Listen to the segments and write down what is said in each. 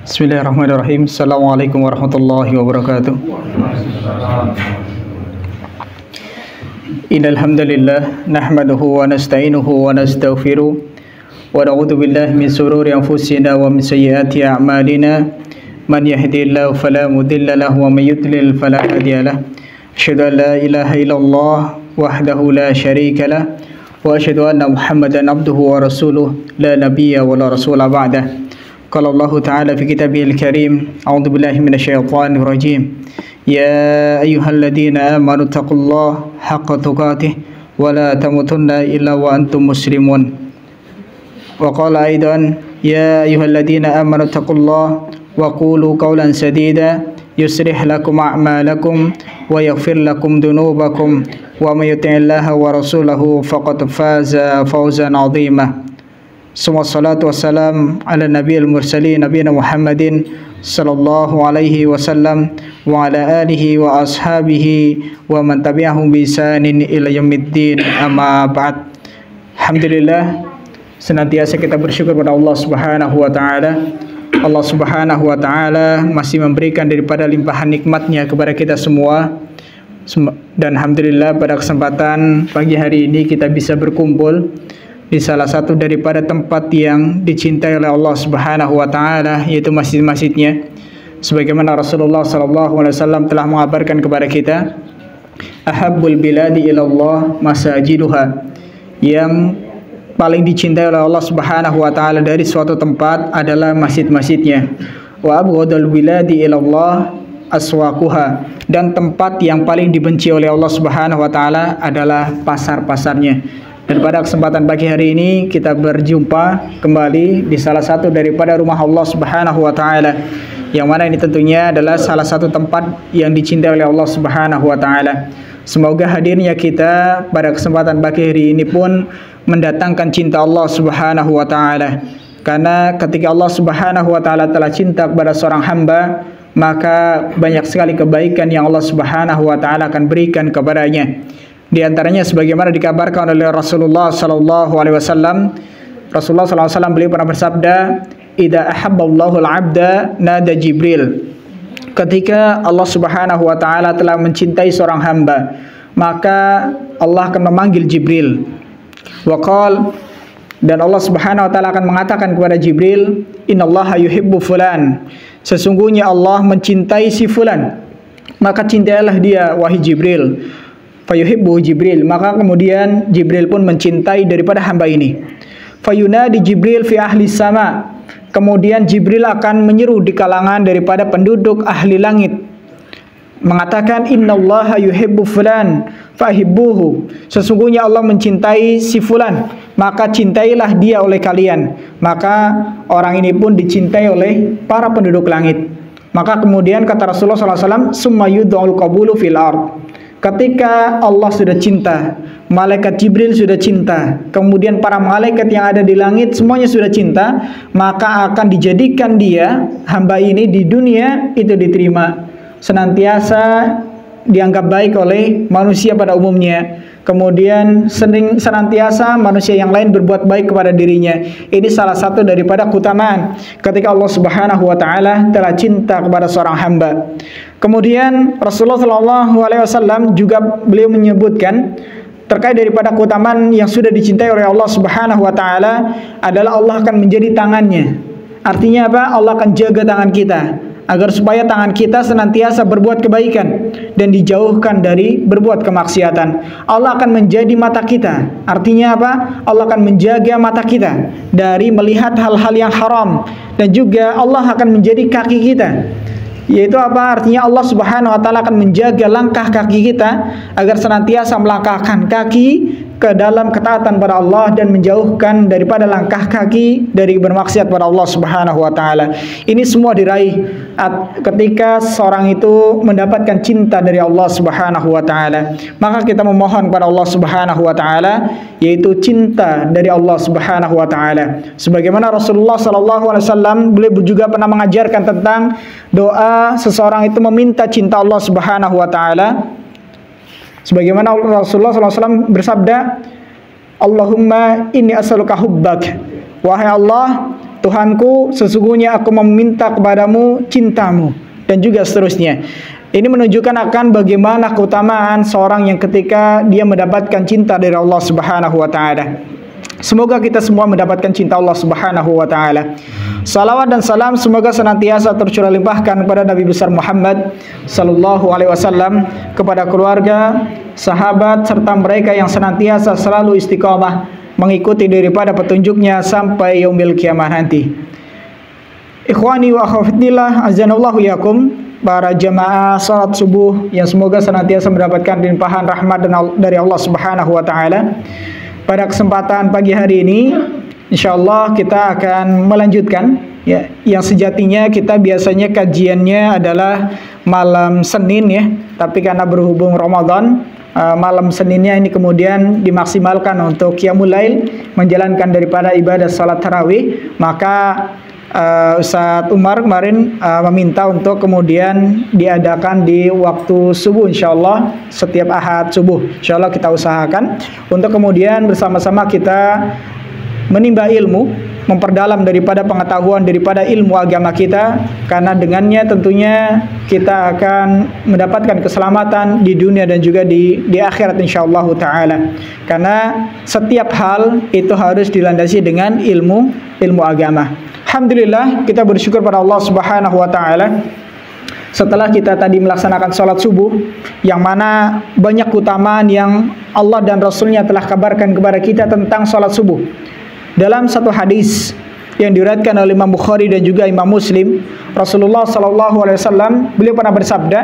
Bismillahirrahmanirrahim. Assalamualaikum warahmatullahi wabarakatuh. Innal hamdalillah nahmaduhu wa nasta'inuhu wa nastaghfiruh wa na'udzu billahi min shururi anfusina wa min sayyiati a'malina. Man yahdihillahu fala mudilla lahu wa may yudlil fala hadiya lahu. Asyhadu an la ilaha illallah wahdahu la syarika lahu wa asyhadu anna Muhammadan abduhu wa rasuluh la nabiyya wa la rasula ba'dah. Qala Allah Ta'ala fi kitabihil karim, a'udzu billahi minasyaitonir rajim. Ya ayyuhalladzina amanu taqullaha haqqa tuqatih wa la tamutunna illa wa antum muslimun. Wa qala aidan, ya ayyuhalladzina amanu taqullaha wa qulu qawlan sadida yuslih lakum a'malakum wa yaghfir lakum dhunubakum wa may yuti'illaha wa rasulahu faqad faza fawzan 'azima. Semua salatu wassalam ala nabiyil mursalin nabiyina Muhammadin sallallahu alaihi wasallam wa ala alihi wa ashabihi wa man tabi'ahum bi ihsanin ila yaumiddin, amma ba'd. Alhamdulillah, senantiasa kita bersyukur kepada Allah Subhanahu wa taala. Allah Subhanahu wa taala masih memberikan daripada limpahan nikmatnya kepada kita semua. Dan alhamdulillah pada kesempatan pagi hari ini kita bisa berkumpul di salah satu daripada tempat yang dicintai oleh Allah Subhanahu wa taala, yaitu masjid-masjidnya. Sebagaimana Rasulullah sallallahu alaihi wasallam telah mengabarkan kepada kita, ahabbul biladi ila Allah masajiduha. Yang paling dicintai oleh Allah Subhanahu wa taala dari suatu tempat adalah masjid-masjidnya. Wa abghadul biladi ila Allah aswaquha. Dan tempat yang paling dibenci oleh Allah Subhanahu wa taala adalah pasar-pasarnya. Dan pada kesempatan pagi hari ini kita berjumpa kembali di salah satu daripada rumah Allah Subhanahu wa taala, yang mana ini tentunya adalah salah satu tempat yang dicintai oleh Allah Subhanahu wa taala. Semoga hadirnya kita pada kesempatan pagi hari ini pun mendatangkan cinta Allah Subhanahu wa taala. Karena ketika Allah Subhanahu wa taala telah cinta kepada seorang hamba, maka banyak sekali kebaikan yang Allah Subhanahu wa taala akan berikan kepadanya. Di antaranya sebagaimana dikabarkan oleh Rasulullah sallallahu alaihi wasallam. Rasulullah sallallahu alaihi wasallam beliau pernah bersabda, "Idza ahabballahu al-'abda nada Jibril." Ketika Allah Subhanahu wa taala telah mencintai seorang hamba, maka Allah akan memanggil Jibril. Wa qala, dan Allah Subhanahu wa taala akan mengatakan kepada Jibril, "Innallaha yuhibbu fulan." Sesungguhnya Allah mencintai si fulan, maka cintailah dia wahai Jibril. Fayuhibbu Jibril, maka kemudian Jibril pun mencintai daripada hamba ini. Fayunadi Jibril fi ahli sama, kemudian Jibril akan menyeru di kalangan daripada penduduk ahli langit, mengatakan, innallaha yuhibbu fulan fahibbuhu. Sesungguhnya Allah mencintai si fulan, maka cintailah dia oleh kalian. Maka orang ini pun dicintai oleh para penduduk langit. Maka kemudian kata Rasulullah SAW, summa yud'ul qabulu fil ard. Ketika Allah sudah cinta, malaikat Jibril sudah cinta, kemudian para malaikat yang ada di langit semuanya sudah cinta, maka akan dijadikan dia, hamba ini di dunia itu diterima, senantiasa dianggap baik oleh manusia pada umumnya. Kemudian senantiasa manusia yang lain berbuat baik kepada dirinya. Ini salah satu daripada keutamaan ketika Allah Subhanahu wa taala telah cinta kepada seorang hamba. Kemudian Rasulullah sallallahu alaihi wasallam juga beliau menyebutkan terkait daripada keutamaan yang sudah dicintai oleh Allah Subhanahu wa taala adalah Allah akan menjadi tangannya. Artinya apa? Allah akan jaga tangan kita agar supaya tangan kita senantiasa berbuat kebaikan dan dijauhkan dari berbuat kemaksiatan. Allah akan menjadi mata kita. Artinya apa? Allah akan menjaga mata kita dari melihat hal-hal yang haram, dan juga Allah akan menjadi kaki kita. Yaitu apa? Artinya Allah Subhanahu wa taala akan menjaga langkah kaki kita agar senantiasa melangkahkan kaki ke dalam ketaatan pada Allah dan menjauhkan daripada langkah kaki dari bermaksiat pada Allah Subhanahu wa taala. Ini semua diraih ketika seorang itu mendapatkan cinta dari Allah Subhanahu wa taala. Maka kita memohon kepada Allah Subhanahu wa taala, yaitu cinta dari Allah Subhanahu wa taala. Sebagaimana Rasulullah sallallahu alaihi wasallam beliau juga pernah mengajarkan tentang doa seseorang itu meminta cinta Allah Subhanahu wa taala. Sebagaimana Rasulullah SAW bersabda, Allahumma inni as'aluka hubbak. Wahai Allah, Tuhanku, sesungguhnya aku meminta kepadamu cintamu, dan juga seterusnya. Ini menunjukkan akan bagaimana keutamaan seorang yang ketika dia mendapatkan cinta dari Allah Subhanahu wa taala. Semoga kita semua mendapatkan cinta Allah Subhanahu wa taala. Salawat dan salam semoga senantiasa tercurah limpahkan kepada Nabi besar Muhammad sallallahu alaihi wasallam, kepada keluarga, sahabat serta mereka yang senantiasa selalu istiqamah mengikuti daripada petunjuknya sampai yaumil kiamah nanti. Ikhwani wa akhwatillah, azanallahu yakum, para jamaah salat subuh yang semoga senantiasa mendapatkan limpahan rahmat dari Allah Subhanahu wa taala. Pada kesempatan pagi hari ini, insyaallah kita akan melanjutkan ya, yang sejatinya kita biasanya kajiannya adalah malam Senin ya, tapi karena berhubung Ramadan, malam Seninnya ini kemudian dimaksimalkan untuk qiyamul lail, menjalankan daripada ibadah salat tarawih. Maka Ustadz Umar kemarin meminta untuk kemudian diadakan di waktu subuh, insyaallah setiap ahad subuh. Insyaallah kita usahakan untuk kemudian bersama-sama kita menimba ilmu, memperdalam daripada pengetahuan daripada ilmu agama kita, karena dengannya tentunya kita akan mendapatkan keselamatan di dunia dan juga di akhirat insyaallah taala. Karena setiap hal itu harus dilandasi dengan ilmu agama. Alhamdulillah, kita bersyukur pada Allah Subhanahu wa taala setelah kita tadi melaksanakan sholat subuh, yang mana banyak keutamaan yang Allah dan Rasulnya telah kabarkan kepada kita tentang sholat subuh. Dalam satu hadis yang diriwayatkan oleh Imam Bukhari dan juga Imam Muslim, Rasulullah sallallahu alaihi wasallam beliau pernah bersabda,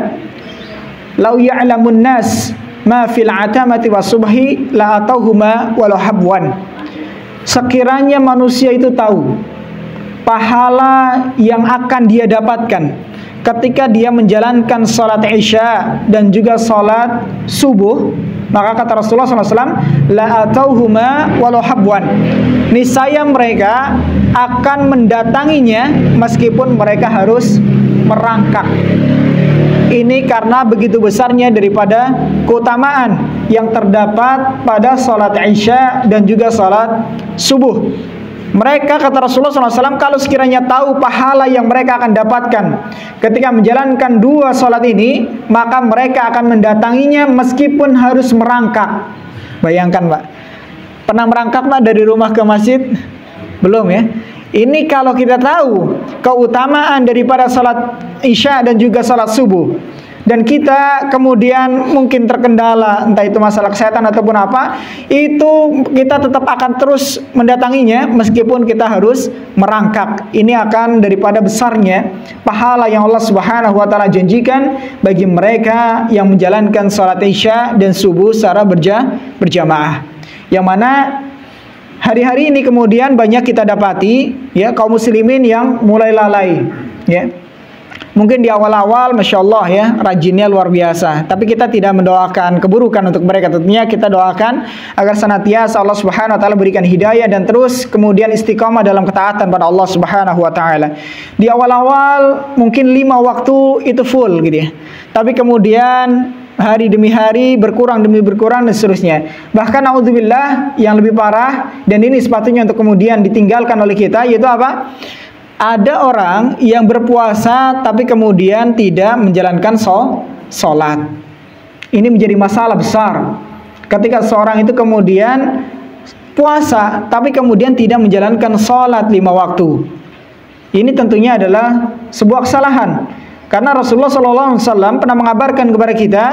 "Lau ya'lamun nas ma fil atamati was-subhi la atauhuma walau habwan." Sekiranya manusia itu tahu pahala yang akan dia dapatkan ketika dia menjalankan sholat isya dan juga sholat subuh, maka kata Rasulullah SAW, la atauhuma walau habwan, niscaya mereka akan mendatanginya meskipun mereka harus merangkak. Ini karena begitu besarnya daripada keutamaan yang terdapat pada sholat isya dan juga sholat subuh. Mereka, kata Rasulullah SAW, kalau sekiranya tahu pahala yang mereka akan dapatkan ketika menjalankan dua sholat ini, maka mereka akan mendatanginya meskipun harus merangkak. Bayangkan Pak, pernah merangkak Pak dari rumah ke masjid? Belum ya? Ini kalau kita tahu keutamaan daripada sholat isya dan juga sholat subuh, dan kita kemudian mungkin terkendala, entah itu masalah kesehatan ataupun apa, itu kita tetap akan terus mendatanginya meskipun kita harus merangkak. Ini akan daripada besarnya pahala yang Allah Subhanahu wa taala janjikan bagi mereka yang menjalankan salat isya dan subuh secara berjamaah. Yang mana hari-hari ini kemudian banyak kita dapati ya, kaum muslimin yang mulai lalai ya. Mungkin di awal-awal Masya Allah ya, rajinnya luar biasa, tapi kita tidak mendoakan keburukan untuk mereka. Tentunya kita doakan agar senantiasa Allah Subhanahu wa taala berikan hidayah dan terus kemudian istiqamah dalam ketaatan pada Allah Subhanahu wa taala. Di awal-awal mungkin 5 waktu itu full gitu ya, tapi kemudian hari demi hari berkurang demi berkurang dan seterusnya. Bahkan naudzubillah yang lebih parah, dan ini sepatutnya untuk kemudian ditinggalkan oleh kita, yaitu apa? Ada orang yang berpuasa tapi kemudian tidak menjalankan sholat. Ini menjadi masalah besar ketika seorang itu kemudian puasa tapi kemudian tidak menjalankan sholat 5 waktu. Ini tentunya adalah sebuah kesalahan, karena Rasulullah SAW pernah mengabarkan kepada kita,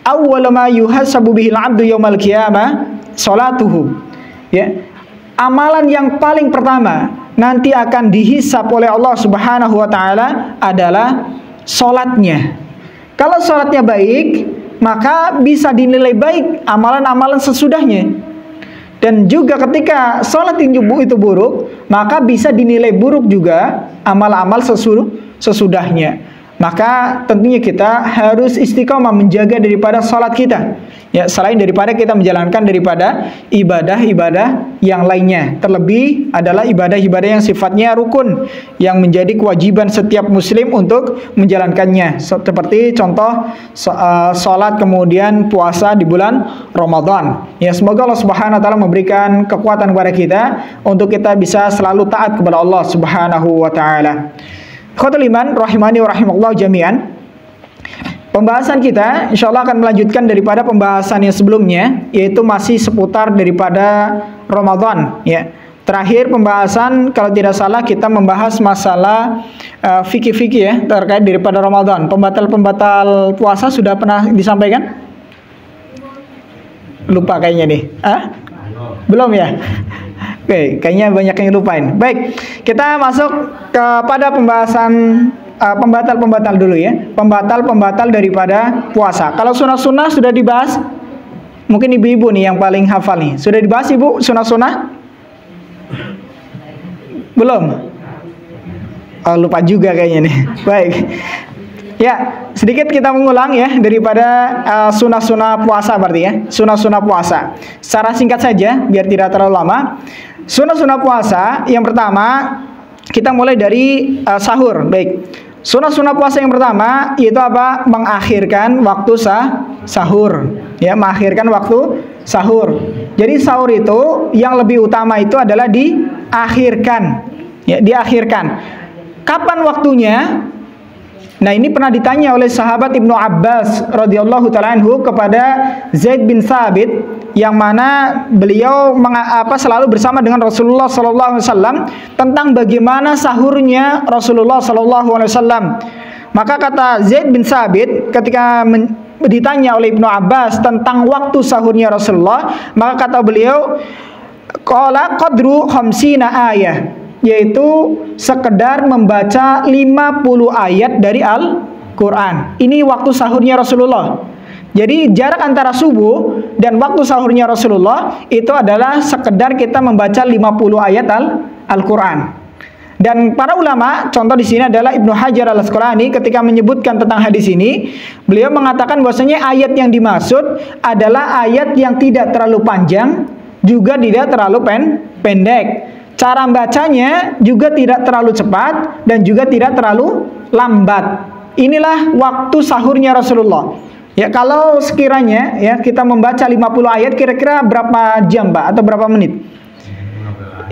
awwalu ma yuhasabu bihil abdu yaumal qiyamah sholatuhu ya. Amalan yang paling pertama nanti akan dihisap oleh Allah Subhanahu wa taala adalah salatnya. Kalau salatnya baik, maka bisa dinilai baik amalan-amalan sesudahnya. Dan juga ketika salat itu buruk, maka bisa dinilai buruk juga amal-amal sesudahnya. maka tentunya kita harus istiqomah menjaga daripada sholat kita. Ya, selain daripada kita menjalankan daripada ibadah-ibadah yang lainnya. Terlebih adalah ibadah-ibadah yang sifatnya rukun, yang menjadi kewajiban setiap muslim untuk menjalankannya. Seperti contoh sholat, kemudian puasa di bulan Ramadan. Ya, semoga Allah Subhanahu wa taala memberikan kekuatan kepada kita untuk kita bisa selalu taat kepada Allah Subhanahu wa taala. Ikhwatul iman rahimani wa rahimakumullah jami'an. Pembahasan kita insyaallah akan melanjutkan daripada pembahasan yang sebelumnya, yaitu masih seputar daripada Ramadan, ya. Terakhir pembahasan kalau tidak salah kita membahas masalah fikih-fikih ya terkait daripada Ramadan. Pembatal-pembatal puasa sudah pernah disampaikan? Lupa kayaknya nih. Belum ya? Oke, kayaknya banyak yang lupain. Baik, kita masuk kepada pembahasan pembatal-pembatal dulu ya. Pembatal-pembatal daripada puasa. Kalau sunnah-sunnah sudah dibahas. Mungkin ibu-ibu nih yang paling hafal nih. Sudah dibahas ibu sunnah-sunnah? Belum? Oh, lupa juga kayaknya nih. Baik. Ya, sedikit kita mengulang ya daripada sunnah-sunnah puasa berarti ya. Sunnah-sunnah puasa. Secara singkat saja biar tidak terlalu lama. Sunnah-sunnah puasa yang pertama kita mulai dari sahur. Baik. Sunnah-sunnah puasa yang pertama yaitu apa? Mengakhirkan waktu sahur. Ya, mengakhirkan waktu sahur. Jadi sahur itu yang lebih utama itu adalah diakhirkan. Ya, diakhirkan. Kapan waktunya? Nah, ini pernah ditanya oleh sahabat Ibnu Abbas radhiyallahu taala anhu kepada Zaid bin Thabit, yang mana beliau selalu bersama dengan Rasulullah sallallahu alaihi wasallam tentang bagaimana sahurnya Rasulullah sallallahu alaihi wasallam. Maka kata Zaid bin Thabit ketika ditanya oleh Ibnu Abbas tentang waktu sahurnya Rasulullah, maka kata beliau qala qadru khamsina ayah, yaitu sekedar membaca 50 ayat dari Al-Quran. Ini waktu sahurnya Rasulullah. Jadi jarak antara subuh dan waktu sahurnya Rasulullah itu adalah sekedar kita membaca 50 ayat Al-Quran. Dan para ulama, contoh di sini adalah Ibnu Hajar Al-Asqalani ketika menyebutkan tentang hadis ini, beliau mengatakan bahwasanya ayat yang dimaksud adalah ayat yang tidak terlalu panjang, juga tidak terlalu pendek. Cara bacanya juga tidak terlalu cepat dan juga tidak terlalu lambat. Inilah waktu sahurnya Rasulullah. Ya, kalau sekiranya ya kita membaca 50 ayat kira-kira berapa jam, Mbak, atau berapa menit?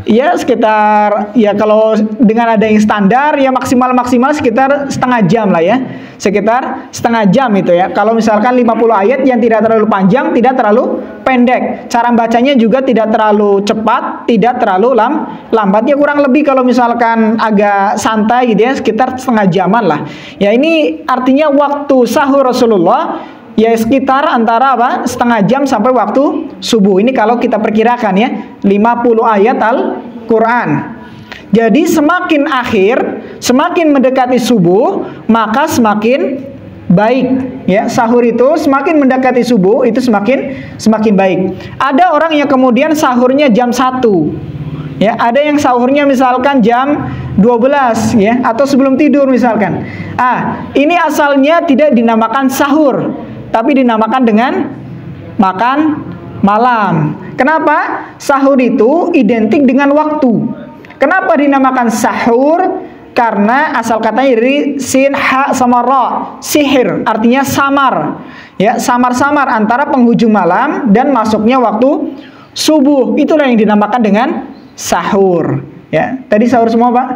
Ya, sekitar ya kalau dengan ada yang standar ya maksimal sekitar setengah jam lah ya. Sekitar setengah jam itu ya. Kalau misalkan 50 ayat yang tidak terlalu panjang, tidak terlalu pendek. Cara bacanya juga tidak terlalu cepat, tidak terlalu lambat. Ya kurang lebih kalau misalkan agak santai gitu ya, sekitar setengah jaman lah. Ya, ini artinya waktu sahur Rasulullah ya sekitar antara setengah jam sampai waktu subuh. Ini kalau kita perkirakan ya 50 ayat Al-Quran. Jadi semakin akhir, semakin mendekati subuh, maka semakin baik ya. Sahur itu semakin mendekati subuh itu semakin baik. Ada orang yang kemudian sahurnya jam 1. Ya, ada yang sahurnya misalkan jam 12 ya, atau sebelum tidur misalkan. Ini asalnya tidak dinamakan sahur, tapi dinamakan dengan makan malam. Kenapa? Sahur itu identik dengan waktu. Kenapa dinamakan sahur? Karena asal katanya dari sin, ha, sama ra, sihir, artinya samar. Ya, samar-samar antara penghujung malam dan masuknya waktu subuh. Itulah yang dinamakan dengan sahur. Ya, tadi sahur semua, Pak?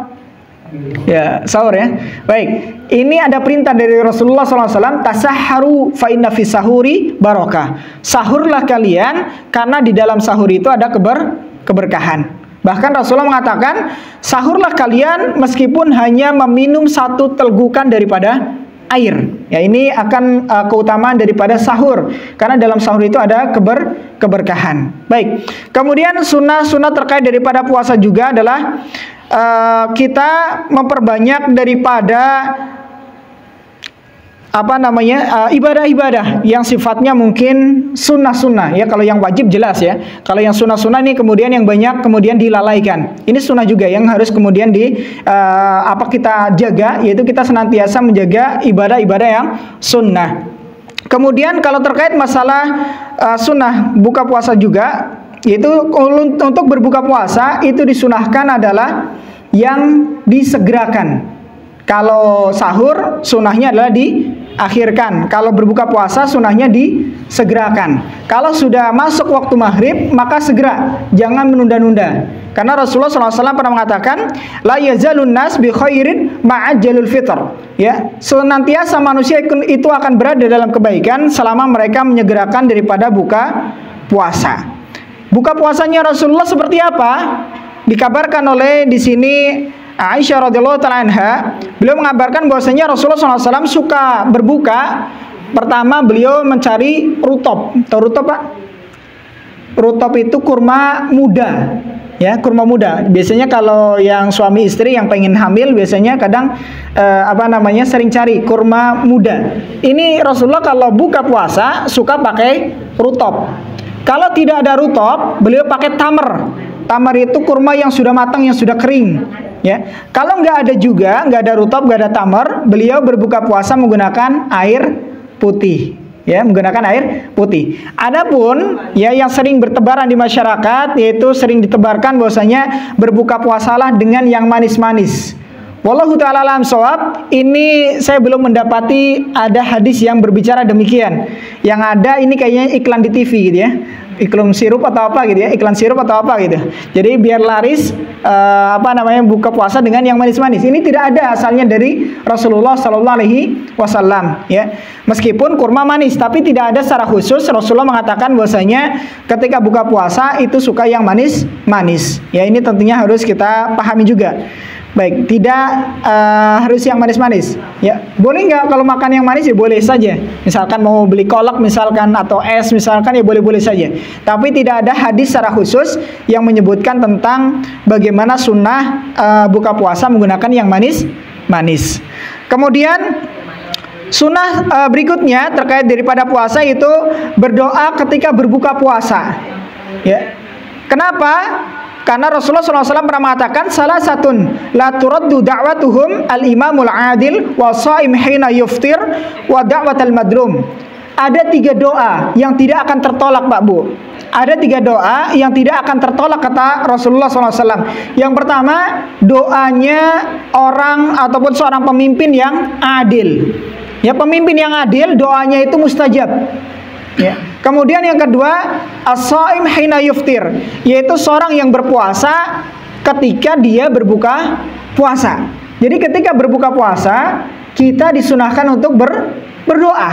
Ya, sahur ya. Baik, ini ada perintah dari Rasulullah SAW, tasahharu fa inna fi sahuri barakah. Sahurlah kalian karena di dalam sahur itu ada keberkahan. Bahkan Rasulullah mengatakan, sahurlah kalian meskipun hanya meminum 1 tegukan daripada air. Ya, ini akan keutamaan daripada sahur, karena dalam sahur itu ada keberkahan. Baik. Kemudian sunnah-sunnah terkait daripada puasa juga adalah kita memperbanyak daripada ibadah-ibadah yang sifatnya mungkin sunnah-sunnah ya. Kalau yang wajib jelas ya. Kalau yang sunnah-sunnah ini kemudian yang banyak kemudian dilalaikan. Ini sunnah juga yang harus kemudian kita jaga, yaitu kita senantiasa menjaga ibadah-ibadah yang sunnah. Kemudian kalau terkait masalah sunnah buka puasa juga, yaitu untuk berbuka puasa itu disunahkan adalah yang disegerakan. Kalau sahur sunnahnya adalah diakhirkan. Kalau berbuka puasa sunnahnya disegerakan. Kalau sudah masuk waktu maghrib maka segera, jangan menunda-nunda. Karena Rasulullah SAW pernah mengatakan, la yazalun nas bi khairin ma'ajjalul fitr. Ya, senantiasa manusia itu akan berada dalam kebaikan selama mereka menyegerakan daripada buka puasa. Buka puasanya Rasulullah seperti apa? Dikabarkan oleh di sini Aisyah radhiyallahu taala anha, beliau mengabarkan bahwasanya Rasulullah SAW suka berbuka. Pertama beliau mencari rutop. Tahu rutop Pak? Rutop itu kurma muda. Ya, kurma muda. Biasanya kalau yang suami istri yang pengen hamil biasanya kadang sering cari kurma muda. Ini Rasulullah kalau buka puasa suka pakai rutop. Kalau tidak ada rutop, beliau pakai tamar. Tamar itu kurma yang sudah matang, yang sudah kering. Ya, kalau nggak ada rutop, nggak ada tamar, beliau berbuka puasa menggunakan air putih. Ya, menggunakan air putih. Adapun ya yang sering bertebaran di masyarakat, yaitu sering ditebarkan bahwasanya berbuka puasalah dengan yang manis-manis. Wallahu ta'ala alam shawab. Ini saya belum mendapati ada hadis yang berbicara demikian. Yang ada ini kayaknya iklan di TV gitu ya. Iklan sirup atau apa gitu ya, iklan sirup atau apa gitu. Jadi biar laris buka puasa dengan yang manis-manis. Ini tidak ada asalnya dari Rasulullah sallallahu alaihi wasallam ya. Meskipun kurma manis, tapi tidak ada secara khusus Rasulullah mengatakan bahwasanya ketika buka puasa itu suka yang manis-manis. Ya, ini tentunya harus kita pahami juga. Baik, tidak harus yang manis-manis. Ya, boleh nggak kalau makan yang manis ya boleh saja. Misalkan mau beli kolak misalkan atau es misalkan ya boleh-boleh saja. Tapi tidak ada hadis secara khusus yang menyebutkan tentang bagaimana sunnah buka puasa menggunakan yang manis-manis. Kemudian sunnah berikutnya terkait daripada puasa itu berdoa ketika berbuka puasa. Ya, kenapa? Karena Rasulullah SAW pernah mengatakan salah satun la turaddu da'watuhum al-imamul adil wa sha'im hina yuftir wa da'watal madrum. Ada 3 doa yang tidak akan tertolak Pak Bu. Ada 3 doa yang tidak akan tertolak kata Rasulullah SAW. Yang pertama, doanya orang ataupun seorang pemimpin yang adil. Ya, pemimpin yang adil doanya itu mustajab. Ya. Kemudian yang kedua, as-shaim hina yuftir, yaitu seorang yang berpuasa ketika dia berbuka puasa. Jadi ketika berbuka puasa, kita disunahkan untuk berdoa.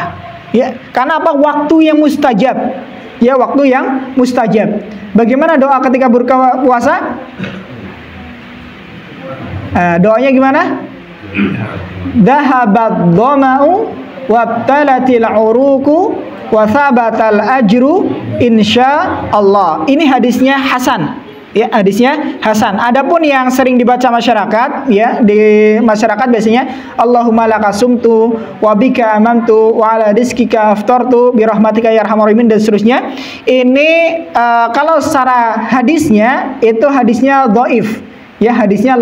Ya, karena apa? Waktu yang mustajab. Ya, waktu yang mustajab. Bagaimana doa ketika berbuka puasa? Doanya gimana? Dhahabat dhama'u wabtalatil uruku wa thabatal ajru insyaallah. Ini hadisnya hasan. Ya, hadisnya hasan. Adapun yang sering dibaca masyarakat, ya, di masyarakat biasanya Allahumma lakasumtu wa bika amantu wa ala rizkika aftartu bi rahmatika ya arhamar rahimin dan seterusnya. Ini kalau secara hadisnya itu hadisnya dhaif. Ya, hadisnya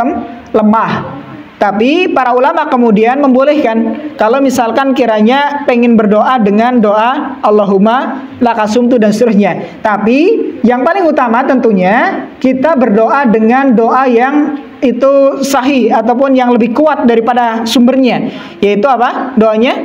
lemah. Tapi para ulama kemudian membolehkan kalau misalkan kiranya pengen berdoa dengan doa Allahumma lakasumtu dan seterusnya. Tapi yang paling utama tentunya kita berdoa dengan doa yang itu sahih ataupun yang lebih kuat daripada sumbernya. Yaitu apa? Doanya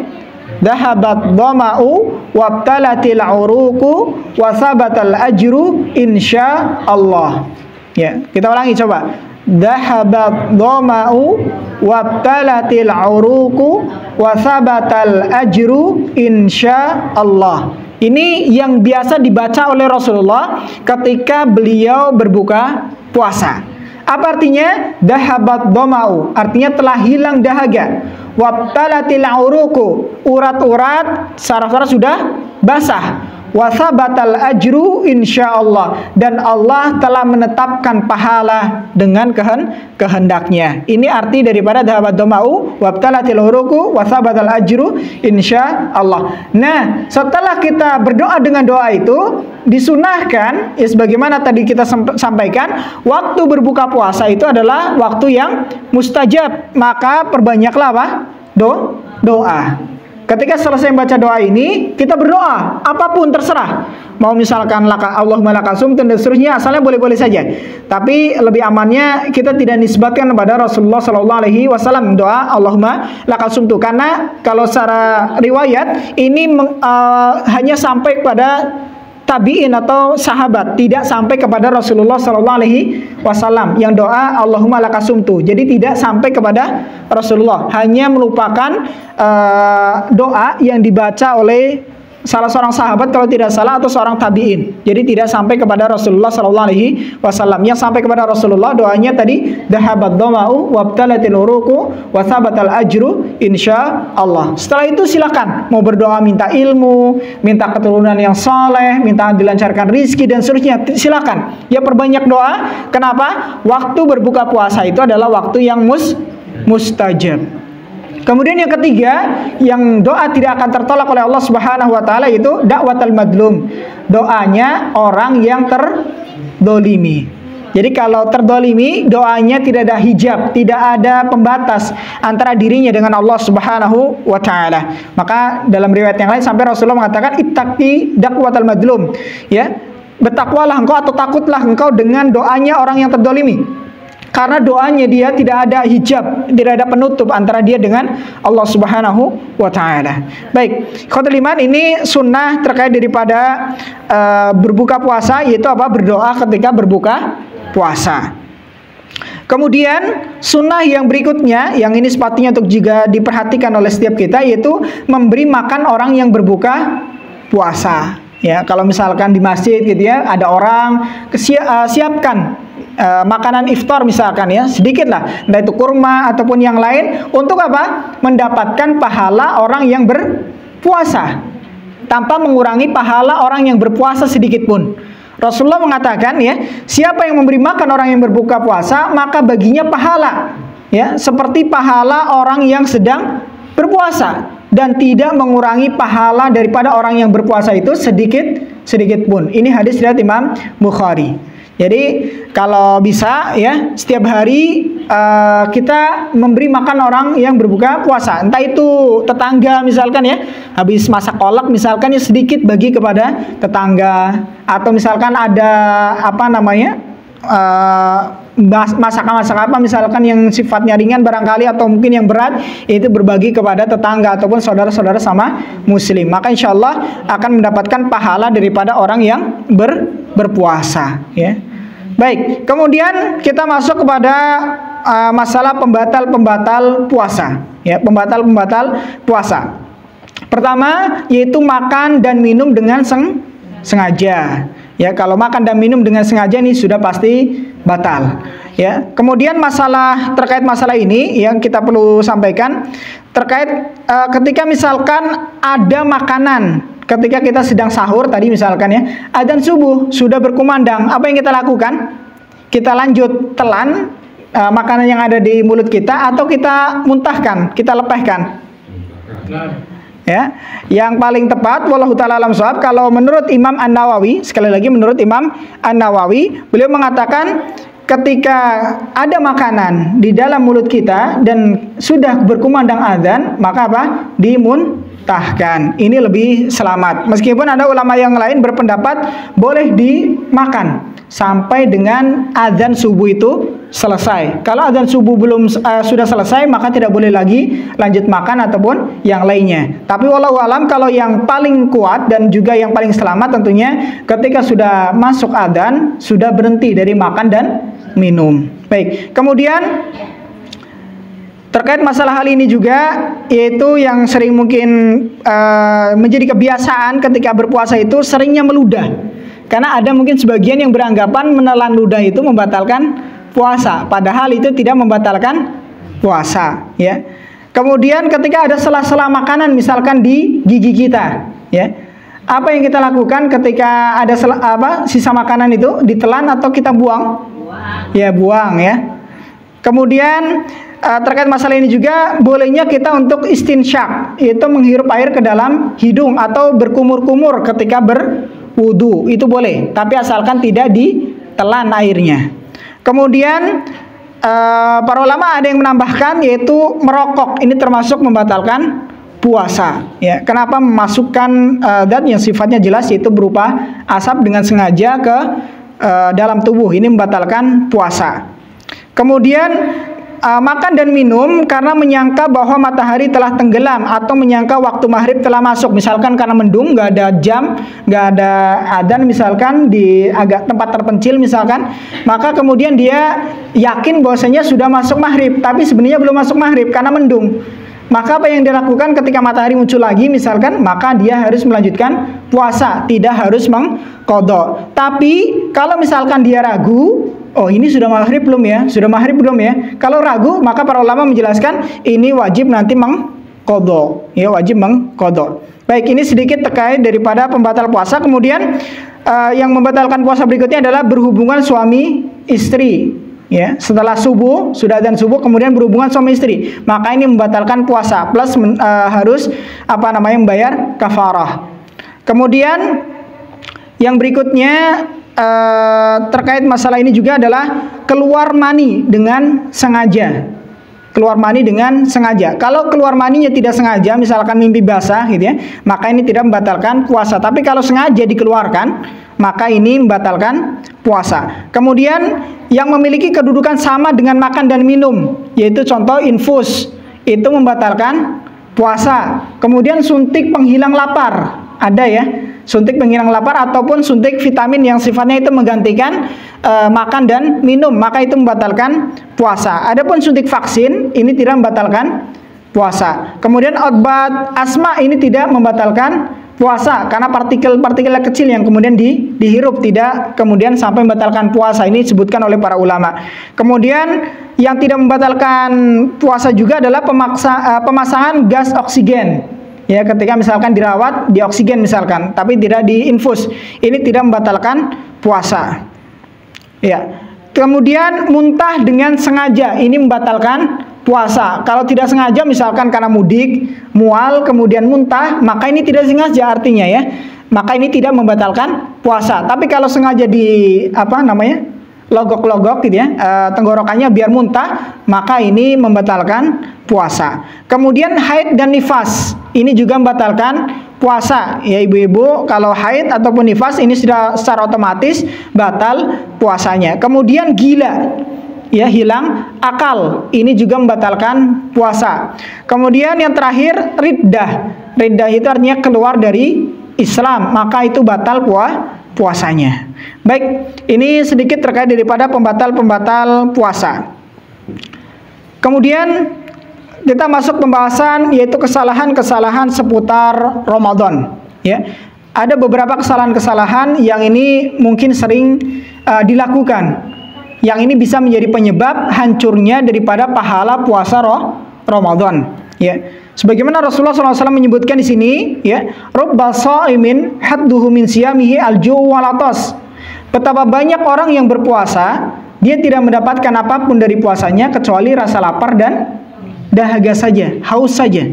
dhahabat dhama'u wabtalatil uruku wa thabatal ajru insyaallah. Ya, kita ulangi coba. Dhahabat dhama'u wabtalatil uruku wa thabatal ajru insyaallah. Ini yang biasa dibaca oleh Rasulullah ketika beliau berbuka puasa. Apa artinya? Dhahabat dhama'u, artinya telah hilang dahaga. Wabtalatil uruku, urat-urat saraf-saraf sudah basah. Wasabatal ajru insyaallah, dan Allah telah menetapkan pahala dengan kehendaknya. Ini arti daripada dhahabat dhama'u wabtalatil huruku wasabatal ajru insyaallah. Nah, setelah kita berdoa dengan doa itu, disunahkan ya, sebagaimana tadi kita sampaikan, waktu berbuka puasa itu adalah waktu yang mustajab, maka perbanyaklah apa? Doa. Ketika selesai membaca doa ini, kita berdoa, apapun terserah. Mau misalkan Allahumma laka sumtu dan seterusnya, asalnya boleh-boleh saja. Tapi lebih amannya kita tidak nisbatkan kepada Rasulullah sallallahu alaihi wasallam doa Allahumma laka sumtu, karena kalau secara riwayat ini hanya sampai pada tabi'in atau sahabat, tidak sampai kepada Rasulullah sallallahu alaihi wasallam yang doa Allahumma lakasumtu. Jadi tidak sampai kepada Rasulullah, hanya merupakan doa yang dibaca oleh salah seorang sahabat kalau tidak salah, atau seorang tabi'in. Jadi tidak sampai kepada Rasulullah sallallahu alaihi wasallam. Yang sampai kepada Rasulullah doanya tadi dhahabat dhama'u wabtalatil uruku wa thabatal ajru insyaallah. Setelah itu silakan mau berdoa minta ilmu, minta keturunan yang saleh, minta dilancarkan rizki dan seterusnya, silakan. Ya, perbanyak doa. Kenapa? Waktu berbuka puasa itu adalah waktu yang mustajab. Kemudian yang ketiga, yang doa tidak akan tertolak oleh Allah Subhanahu wa taala, itu dakwatul madlum. Doanya orang yang terdolimi. Jadi kalau terdolimi, doanya tidak ada hijab, tidak ada pembatas antara dirinya dengan Allah Subhanahu wa taala. Maka dalam riwayat yang lain sampai Rasulullah mengatakan ittaqi dakwatul madlum. Ya, bertakwalah engkau atau takutlah engkau dengan doanya orang yang terdolimi. Karena doanya dia tidak ada hijab, tidak ada penutup antara dia dengan Allah Subhanahu wa taala. Baik, ikhwatul iman, ini sunnah terkait daripada berbuka puasa, yaitu apa? Berdoa ketika berbuka puasa. Kemudian sunnah yang berikutnya, yang ini sepatutnya untuk juga diperhatikan oleh setiap kita, yaitu memberi makan orang yang berbuka puasa. Ya, kalau misalkan di masjid gitu ya, ada orang siapkan makanan iftar misalkan ya, sedikit lah, entah itu kurma ataupun yang lain, untuk apa? Mendapatkan pahala orang yang berpuasa tanpa mengurangi pahala orang yang berpuasa sedikit pun. Rasulullah mengatakan ya, siapa yang memberi makan orang yang berbuka puasa, maka baginya pahala ya, seperti pahala orang yang sedang berpuasa, dan tidak mengurangi pahala daripada orang yang berpuasa itu sedikit pun. Ini hadis riwayat Imam Bukhari. Jadi kalau bisa ya, setiap hari kita memberi makan orang yang berbuka puasa, entah itu tetangga misalkan ya, habis masak kolak misalkan ya, sedikit bagi kepada tetangga, atau misalkan ada apa namanya masakan apa misalkan yang sifatnya ringan barangkali, atau mungkin yang berat, itu berbagi kepada tetangga ataupun saudara-saudara sama muslim, maka insya Allah akan mendapatkan pahala daripada orang yang berpuasa ya. Baik, kemudian kita masuk kepada masalah pembatal puasa ya, pembatal puasa. Pertama yaitu makan dan minum dengan sengaja. Ya, kalau makan dan minum dengan sengaja ini sudah pasti batal. Ya, kemudian terkait masalah ini yang kita perlu sampaikan terkait ketika misalkan ada makanan ketika kita sedang sahur tadi misalkan ya, adzan subuh sudah berkumandang, apa yang kita lakukan? Kita lanjut telan makanan yang ada di mulut kita, atau kita muntahkan, kita lepehkan? Ya, yang paling tepat wallahu taala alam shawab, kalau menurut Imam An-Nawawi, sekali lagi menurut Imam An-Nawawi, beliau mengatakan ketika ada makanan di dalam mulut kita dan sudah berkumandang azan, maka apa? Dimuntahkan. Ini lebih selamat. Meskipun ada ulama yang lain berpendapat boleh dimakan sampai dengan azan subuh itu selesai. Kalau azan subuh belum sudah selesai, maka tidak boleh lagi lanjut makan ataupun yang lainnya. Tapi wallahu alam, kalau yang paling kuat dan juga yang paling selamat tentunya ketika sudah masuk azan sudah berhenti dari makan dan minum. Baik. Kemudian terkait masalah hal ini juga, yaitu yang sering mungkin menjadi kebiasaan ketika berpuasa itu seringnya meludah. Karena ada mungkin sebagian yang beranggapan menelan ludah itu membatalkan puasa, padahal itu tidak membatalkan puasa ya. Kemudian ketika ada sela-sela makanan misalkan di gigi kita ya, Apa yang kita lakukan ketika ada sisa makanan itu, ditelan atau kita buang? Ya, buang ya. Kemudian terkait masalah ini juga bolehnya kita untuk istinsyak, yaitu menghirup air ke dalam hidung atau berkumur-kumur ketika berwudu. Itu boleh, tapi asalkan tidak ditelan airnya. Kemudian para ulama ada yang menambahkan yaitu merokok. Ini termasuk membatalkan puasa. Ya, kenapa memasukkan zat yang sifatnya jelas yaitu berupa asap dengan sengaja ke dalam tubuh, ini membatalkan puasa. Kemudian makan dan minum karena menyangka bahwa matahari telah tenggelam atau menyangka waktu maghrib telah masuk, misalkan karena mendung, nggak ada jam, nggak ada adzan misalkan di agak tempat terpencil misalkan, maka kemudian dia yakin bahwasanya sudah masuk maghrib, tapi sebenarnya belum masuk maghrib karena mendung. Maka apa yang dilakukan ketika matahari muncul lagi misalkan, maka dia harus melanjutkan puasa, tidak harus mengqadha. Tapi kalau misalkan dia ragu, oh ini sudah maghrib belum ya? Sudah maghrib belum ya? Kalau ragu, maka para ulama menjelaskan ini wajib nanti mengqadha. Ya, wajib mengqadha. Baik, ini sedikit terkait daripada pembatal puasa. Kemudian yang membatalkan puasa berikutnya adalah berhubungan suami istri. Ya, setelah subuh, sudah adzan subuh, kemudian berhubungan suami istri, maka ini membatalkan puasa plus harus membayar kafarah. Kemudian yang berikutnya terkait masalah ini juga adalah keluar mani dengan sengaja. Keluar mani dengan sengaja. Kalau keluar maninya tidak sengaja, misalkan mimpi basah gitu ya, maka ini tidak membatalkan puasa. Tapi kalau sengaja dikeluarkan, maka ini membatalkan puasa. Kemudian yang memiliki kedudukan sama dengan makan dan minum, yaitu contoh infus, itu membatalkan puasa. Kemudian suntik penghilang lapar, ada ya, suntik penghilang lapar ataupun suntik vitamin yang sifatnya itu menggantikan makan dan minum, maka itu membatalkan puasa. Adapun suntik vaksin ini tidak membatalkan puasa. Kemudian obat asma ini tidak membatalkan puasa karena partikel-partikel kecil yang kemudian dihirup tidak kemudian sampai membatalkan puasa. Ini disebutkan oleh para ulama. Kemudian yang tidak membatalkan puasa juga adalah pemasangan gas oksigen. Ya, ketika misalkan dirawat di oksigen misalkan, tapi tidak diinfus, ini tidak membatalkan puasa. Ya. Kemudian muntah dengan sengaja, ini membatalkan puasa. Kalau tidak sengaja misalkan karena mudik, mual, kemudian muntah, maka ini tidak sengaja artinya ya. Maka ini tidak membatalkan puasa. Tapi kalau sengaja logok-logok gitu ya, tenggorokannya biar muntah, maka ini membatalkan puasa. Kemudian haid dan nifas, ini juga membatalkan puasa. Ya ibu-ibu, kalau haid ataupun nifas ini sudah secara otomatis batal puasanya. Kemudian gila, ya hilang akal, ini juga membatalkan puasa. Kemudian yang terakhir riddah. Riddah itu artinya keluar dari Islam, maka itu batal puasanya. Baik, ini sedikit terkait daripada pembatal-pembatal puasa. Kemudian kita masuk pembahasan yaitu kesalahan-kesalahan seputar Ramadan. Ya, ada beberapa kesalahan-kesalahan yang ini mungkin sering dilakukan. Yang ini bisa menjadi penyebab hancurnya daripada pahala puasa Ramadan. Ya, sebagaimana Rasulullah SAW menyebutkan di sini, ya, rubba sha'imin hadduhu min siyamihi al-ju' wal atas. Betapa banyak orang yang berpuasa, dia tidak mendapatkan apapun dari puasanya kecuali rasa lapar dan dahaga saja, haus saja.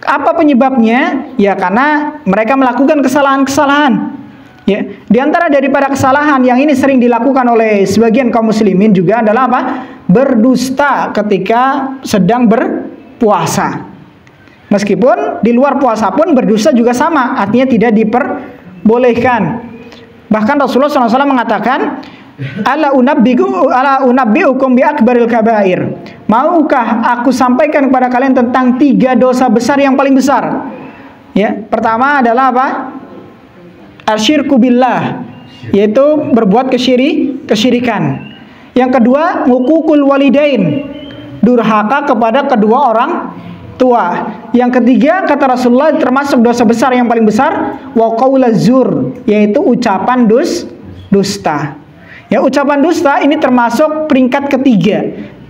Apa penyebabnya? Ya karena mereka melakukan kesalahan-kesalahan. Ya, di antara daripada kesalahan yang ini sering dilakukan oleh sebagian kaum muslimin juga adalah apa? Berdusta ketika sedang berpuasa. Meskipun di luar puasa pun berdusta juga sama, artinya tidak diperbolehkan. Bahkan Rasulullah SAW mengatakan, ala unabbiukum bi akbaril kabair. Maukah aku sampaikan kepada kalian tentang 3 dosa besar yang paling besar? Ya, pertama adalah apa? Asyirku billah, yaitu berbuat kesyirikan. Yang kedua, hukukul walidain, durhaka kepada kedua orang tua. Yang ketiga, kata Rasulullah, termasuk dosa besar yang paling besar, wa qaulaz zur, yaitu ucapan dusta. Ya, ucapan dusta ini termasuk peringkat ketiga.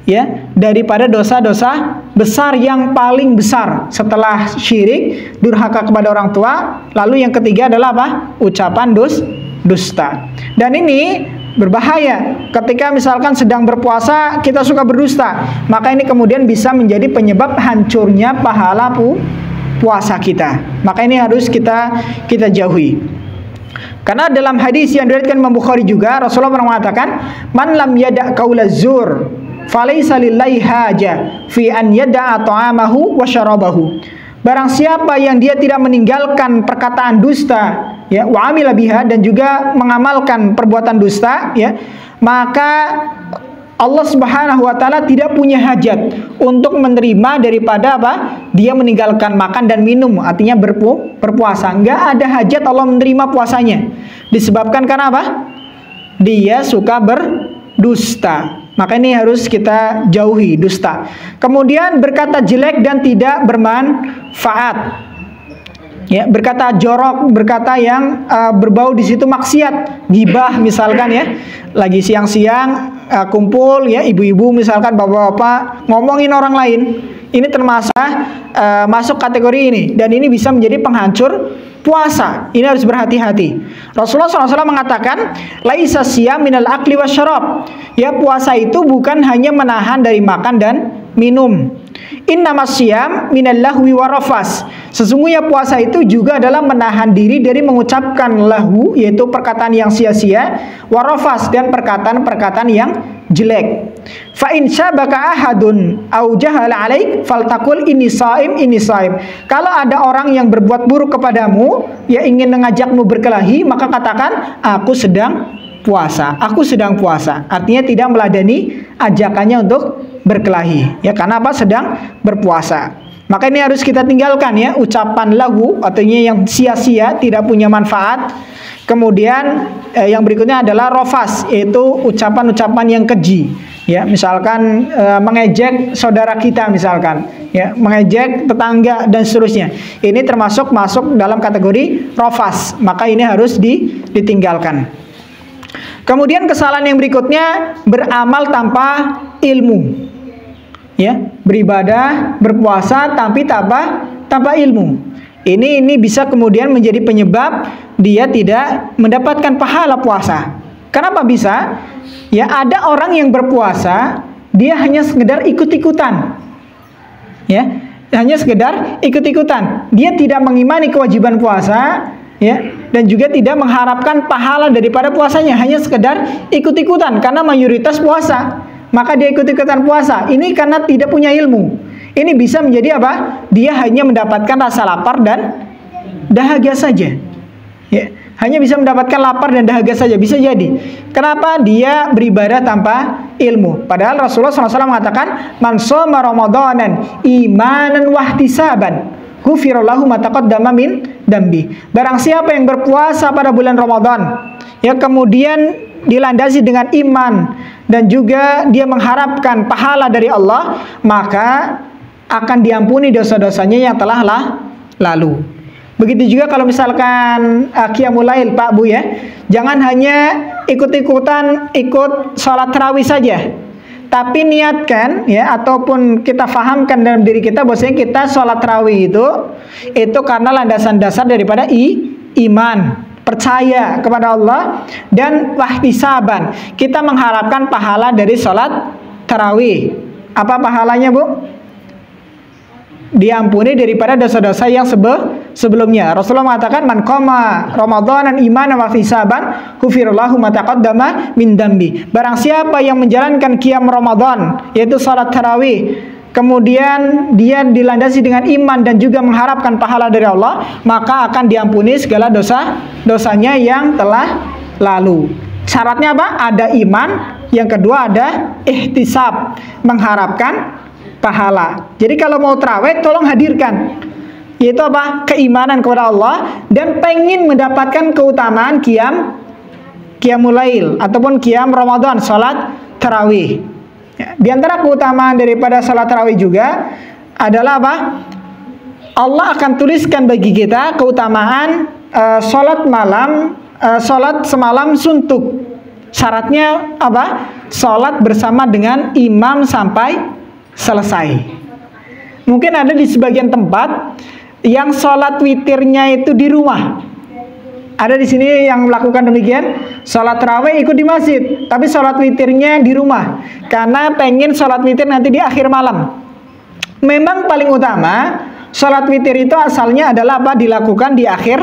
ya daripada dosa-dosa besar yang paling besar setelah syirik, durhaka kepada orang tua. Lalu yang ketiga adalah apa? Ucapan dusta. Dan ini berbahaya ketika misalkan sedang berpuasa kita suka berdusta, maka ini kemudian bisa menjadi penyebab hancurnya pahala puasa kita. Maka ini harus kita jauhi. Karena dalam hadis yang diriwayatkan Imam Bukhari juga, Rasulullah pernah mengatakan, "Man lam yada' qaulaz zur, falaysa lillahi haja fi an yada'a ta'amahu wa syarabahu." Barang siapa yang dia tidak meninggalkan perkataan dusta, ya, wa amila biha, dan juga mengamalkan perbuatan dusta, ya, maka Allah Subhanahu wa taala tidak punya hajat untuk menerima daripada apa? Dia meninggalkan makan dan minum, artinya berpuasa. Enggak ada hajat Allah menerima puasanya. Disebabkan karena apa? Dia suka berdusta. Maka ini harus kita jauhi dusta. Kemudian berkata jelek dan tidak bermanfaat. Ya, berkata jorok, berkata yang berbau di situ maksiat, ghibah misalkan, ya. Lagi siang-siang kumpul, ya, ibu-ibu misalkan, bapak-bapak ngomongin orang lain. Ini termasuk masuk kategori ini, dan ini bisa menjadi penghancur puasa. Ini harus berhati-hati. Rasulullah SAW mengatakan, laisa siyam minal akli wasyarab. Ya, puasa itu bukan hanya menahan dari makan dan minum. Innamas siyam minal lahwi warafas. Sesungguhnya puasa itu juga adalah menahan diri dari mengucapkan lahu, yaitu perkataan yang sia-sia, warafas, dan perkataan-perkataan yang jelek. Fa in syabaka ahadun au jahala alaik faltaqul inni shaim inni shaim. Kalau ada orang yang berbuat buruk kepadamu, ya ingin mengajakmu berkelahi, maka katakan aku sedang puasa. Aku sedang puasa. Artinya tidak meladeni ajakannya untuk berkelahi. Ya, karena apa? Sedang berpuasa. Maka ini harus kita tinggalkan, ya, ucapan lahu, artinya yang sia-sia, tidak punya manfaat. Kemudian yang berikutnya adalah rofas, yaitu ucapan-ucapan yang keji. Ya, misalkan mengejek saudara kita misalkan, ya, mengejek tetangga dan seterusnya. Ini termasuk masuk dalam kategori rofas. Maka ini harus ditinggalkan. Kemudian kesalahan yang berikutnya, beramal tanpa ilmu. Ya, beribadah, berpuasa tapi tanpa ilmu. Ini bisa kemudian menjadi penyebab dia tidak mendapatkan pahala puasa. Kenapa bisa? Ya, ada orang yang berpuasa, dia hanya sekedar ikut-ikutan. Ya, hanya sekedar ikut-ikutan. Dia tidak mengimani kewajiban puasa, ya, dan juga tidak mengharapkan pahala daripada puasanya, hanya sekedar ikut-ikutan karena mayoritas puasa. Maka dia ikut-ikutan puasa. Ini karena tidak punya ilmu. Ini bisa menjadi apa? Dia hanya mendapatkan rasa lapar dan dahaga saja. Ya, hanya bisa mendapatkan lapar dan dahaga saja, bisa jadi. Kenapa? Dia beribadah tanpa ilmu. Padahal Rasulullah SAW mengatakan, man shoma ramadanan imanan wahtisaban ghufirallahu ma taqaddama min dambi. Barang siapa yang berpuasa pada bulan Ramadan, ya, kemudian dilandasi dengan iman dan juga dia mengharapkan pahala dari Allah, maka akan diampuni dosa-dosanya yang telah lalu. Begitu juga kalau misalkan qiyamul lail, Pak Bu, ya, jangan hanya ikut-ikutan ikut sholat tarawih saja, tapi niatkan, ya, ataupun kita fahamkan dalam diri kita bahwasanya kita sholat tarawih itu karena landasan dasar daripada iman, percaya kepada Allah, dan wahtisaban, kita mengharapkan pahala dari sholat tarawih. Apa pahalanya, Bu? Diampuni daripada dosa-dosa yang sebelumnya. Rasulullah mengatakan, man qama ramadanan imanan wa ihtisaban ghufirallahu ma taqaddama min dambi. Barang siapa yang menjalankan qiyam Ramadan, yaitu salat tarawih, kemudian dia dilandasi dengan iman dan juga mengharapkan pahala dari Allah, maka akan diampuni segala dosanya yang telah lalu. Syaratnya apa? Ada iman. Yang kedua ada ihtisab, mengharapkan pahala. Jadi kalau mau tarawih, tolong hadirkan, yaitu apa? Keimanan kepada Allah dan pengen mendapatkan keutamaan qiyamul lail ataupun qiyam Ramadan, salat tarawih. Ya, di antara keutamaan daripada salat tarawih juga adalah apa? Allah akan tuliskan bagi kita keutamaan salat malam, salat semalam suntuk. Syaratnya apa? Sholat bersama dengan imam sampai selesai. Mungkin ada di sebagian tempat yang sholat witirnya itu di rumah. Ada di sini yang melakukan demikian, sholat tarawih ikut di masjid, tapi sholat witirnya di rumah, karena pengen sholat witir nanti di akhir malam. Memang paling utama, sholat witir itu asalnya adalah apa? Dilakukan di akhir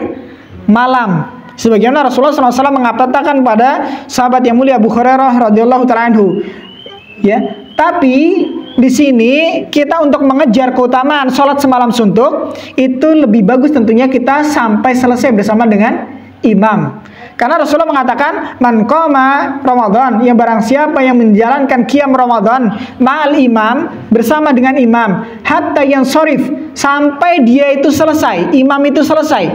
malam. Sebagaimana Rasulullah SAW mengatakan pada sahabat yang mulia Abu Hurairah radhiyallahu ta'ala anhu, ya. Tapi di sini kita untuk mengejar keutamaan sholat semalam suntuk itu lebih bagus tentunya kita sampai selesai bersama dengan imam. Karena Rasulullah mengatakan man qama Ramadan, yang barang siapa yang menjalankan qiyam Ramadan ma'al imam, bersama dengan imam, hatta yang sorif, sampai dia itu selesai, imam itu selesai,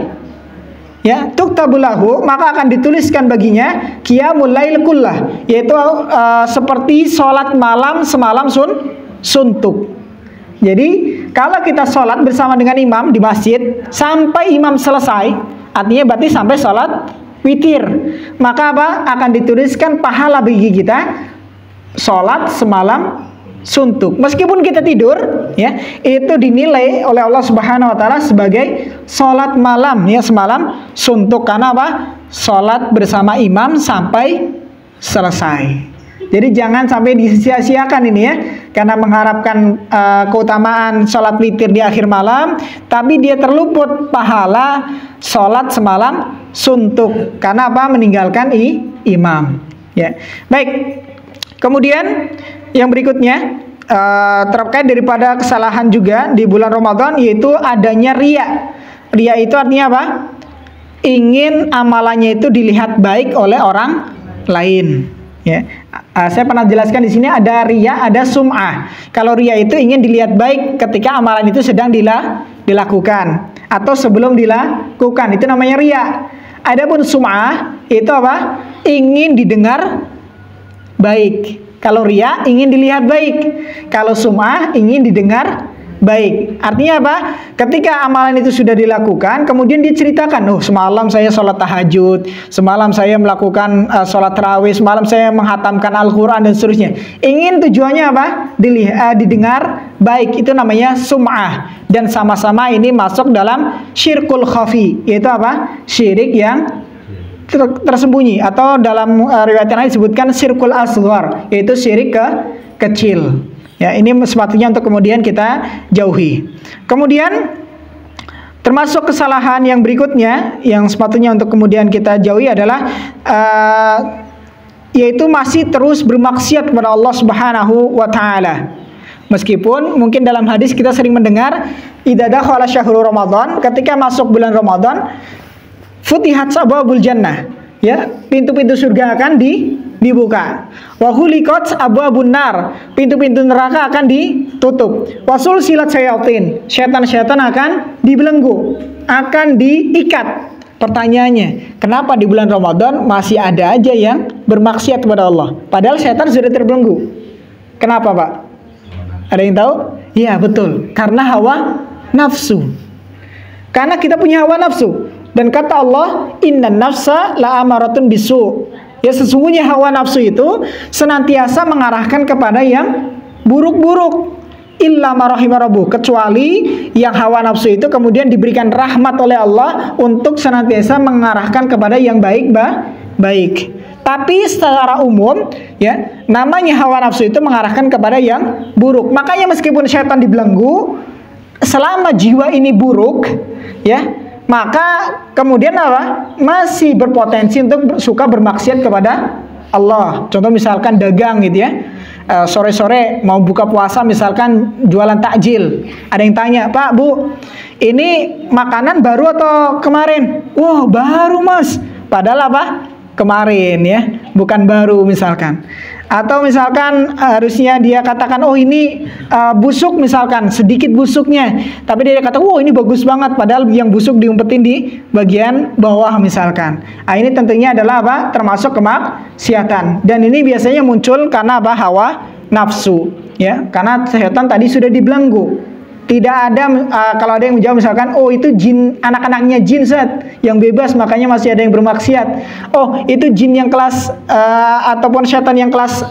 ya, tuktabulahu, maka akan dituliskan baginya qiyamul lail kullah, yaitu seperti sholat malam semalam suntuk. Jadi kalau kita sholat bersama dengan imam di masjid sampai imam selesai, artinya berarti sampai sholat witir, maka apa? Akan dituliskan pahala bagi kita sholat semalam suntuk. Meskipun kita tidur, ya, itu dinilai oleh Allah Subhanahu wa taala sebagai sholat malam, ya, semalam suntuk. Karena apa? Sholat bersama imam sampai selesai. Jadi jangan sampai disia-siakan ini, ya, karena mengharapkan keutamaan sholat witir di akhir malam, tapi dia terluput pahala sholat semalam suntuk. Karena apa? Meninggalkan imam. Ya, baik. Kemudian yang berikutnya terkait daripada kesalahan juga di bulan Ramadan, yaitu adanya riya. Riya itu artinya apa? Ingin amalannya itu dilihat baik oleh orang lain. Ya, saya pernah jelaskan di sini ada riya, ada sum'ah. Kalau riya itu ingin dilihat baik ketika amalan itu sedang dilakukan atau sebelum dilakukan, itu namanya riya. Adapun sum'ah itu apa? Ingin didengar baik. Kalau riya ingin dilihat baik, kalau sum'ah ingin didengar baik. Artinya apa? Ketika amalan itu sudah dilakukan, kemudian diceritakan, oh semalam saya sholat tahajud, semalam saya melakukan sholat tarawih, semalam saya menghatamkan Al-Quran dan seterusnya. Ingin tujuannya apa? Didengar baik, itu namanya sum'ah. Dan sama-sama ini masuk dalam syirkul khafi, yaitu apa? Syirik yang tersembunyi, atau dalam riwayat yang lain disebutkan syirkul asghar, yaitu syirik kecil. Ya, ini sepatutnya untuk kemudian kita jauhi. Kemudian termasuk kesalahan yang berikutnya yang sepatutnya untuk kemudian kita jauhi adalah yaitu masih terus bermaksiat kepada Allah Subhanahu wa taala. Meskipun mungkin dalam hadis kita sering mendengar idza dakhala syahrul Ramadan, ketika masuk bulan Ramadan, futihat abwabul jannah, ya, pintu-pintu surga akan dibuka. Wa ghuliqat abwabun nar, pintu-pintu neraka akan ditutup. Wasul silat syayatin, setan-setan akan dibelenggu, akan diikat. Pertanyaannya, kenapa di bulan Ramadan masih ada aja yang bermaksiat kepada Allah? Padahal setan sudah terbelenggu. Kenapa, Pak? Ada yang tahu? Iya, betul. Karena hawa nafsu. Karena kita punya hawa nafsu. Dan kata Allah, innan nafsa la'amaratun bisu. Ya, sesungguhnya hawa nafsu itu senantiasa mengarahkan kepada yang buruk-buruk. Illa marahimah rabbuh, kecuali yang hawa nafsu itu kemudian diberikan rahmat oleh Allah untuk senantiasa mengarahkan kepada yang baik. Tapi secara umum, ya, namanya hawa nafsu itu mengarahkan kepada yang buruk. Makanya meskipun syaitan dibelenggu, selama jiwa ini buruk, ya, maka kemudian apa? Masih berpotensi untuk suka bermaksiat kepada Allah. Contoh misalkan dagang gitu, ya, sore-sore mau buka puasa misalkan jualan takjil. Ada yang tanya, Pak, Bu, ini makanan baru atau kemarin? Wah, baru Mas. Padahal apa? Kemarin, ya, bukan baru misalkan. Atau misalkan harusnya dia katakan, oh ini busuk misalkan, sedikit busuknya, tapi dia kata, oh ini bagus banget, padahal yang busuk diumpetin di bagian bawah misalkan. Ini tentunya adalah apa? Termasuk kemaksiatan. Dan ini biasanya muncul karena apa? Hawa nafsu, ya, karena setan tadi sudah dibelenggu, Tidak ada kalau ada yang menjawab misalkan, oh itu jin, anak-anaknya jin Zat yang bebas makanya masih ada yang bermaksiat. Oh itu jin yang kelas ataupun setan yang kelas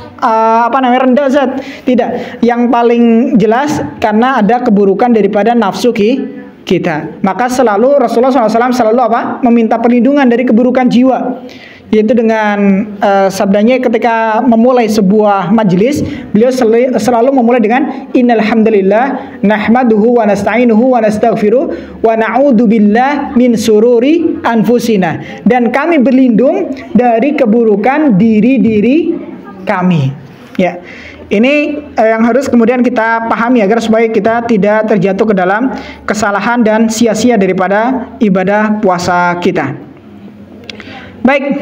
rendah Zat. Tidak. Yang paling jelas karena ada keburukan daripada nafsu kita. Maka selalu Rasulullah SAW selalu meminta perlindungan dari keburukan jiwa. Yaitu dengan sabdanya ketika memulai sebuah majlis, beliau selalu memulai dengan innal hamdalillah nahmaduhu wa nasta'inuhu wa nastaghfiruh wa na'udzu billah min sururi anfusina, dan kami berlindung dari keburukan diri-diri kami. Ya. Ini yang harus kemudian kita pahami agar supaya kita tidak terjatuh ke dalam kesalahan dan sia-sia daripada ibadah puasa kita. Baik.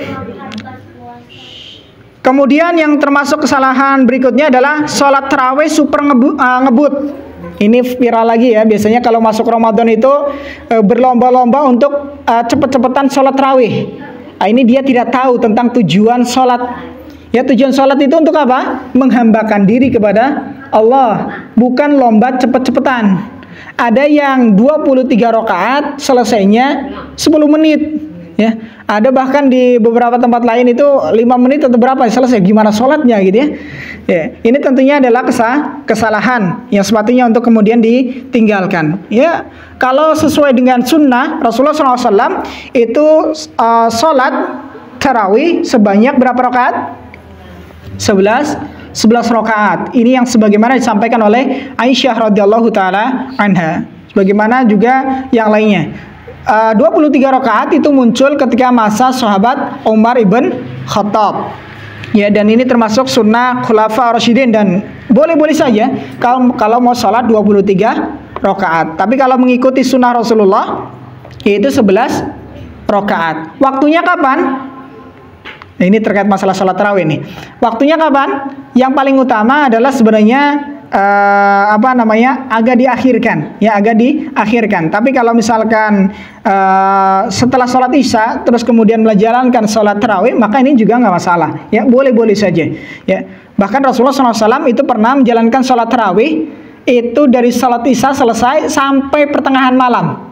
Kemudian yang termasuk kesalahan berikutnya adalah sholat tarawih super ngebut. Ini viral lagi ya. Biasanya kalau masuk Ramadan itu berlomba-lomba untuk cepet-cepetan sholat tarawih. Ini dia tidak tahu tentang tujuan sholat. Ya, tujuan sholat itu untuk apa? Menghambakan diri kepada Allah, bukan lomba cepet-cepetan. Ada yang 23 rakaat selesainya 10 menit. Ya, ada bahkan di beberapa tempat lain itu 5 menit atau berapa selesai, gimana sholatnya gitu ya. Ya, ini tentunya adalah kesalahan yang sepatutnya untuk kemudian ditinggalkan. Ya, kalau sesuai dengan sunnah Rasulullah SAW itu sholat tarawih sebanyak berapa rakaat? 11 rakaat. Ini yang sebagaimana disampaikan oleh Aisyah radhiyallahu taala anha. Sebagaimana juga yang lainnya. 23 rakaat itu muncul ketika masa sahabat Umar ibn Khattab. Ya, dan ini termasuk sunnah Khulafa Rasyidin dan boleh-boleh saja kalau mau sholat 23 rakaat. Tapi kalau mengikuti sunnah Rasulullah yaitu 11 rakaat. Waktunya kapan? Nah, ini terkait masalah sholat tarawih nih. Waktunya kapan? Yang paling utama adalah sebenarnya agak diakhirkan, ya agak diakhirkan. Tapi kalau misalkan setelah sholat isya terus kemudian menjalankan sholat tarawih, maka ini juga nggak masalah, ya boleh-boleh saja. Ya, bahkan Rasulullah SAW itu pernah menjalankan sholat tarawih itu dari sholat isya selesai sampai pertengahan malam.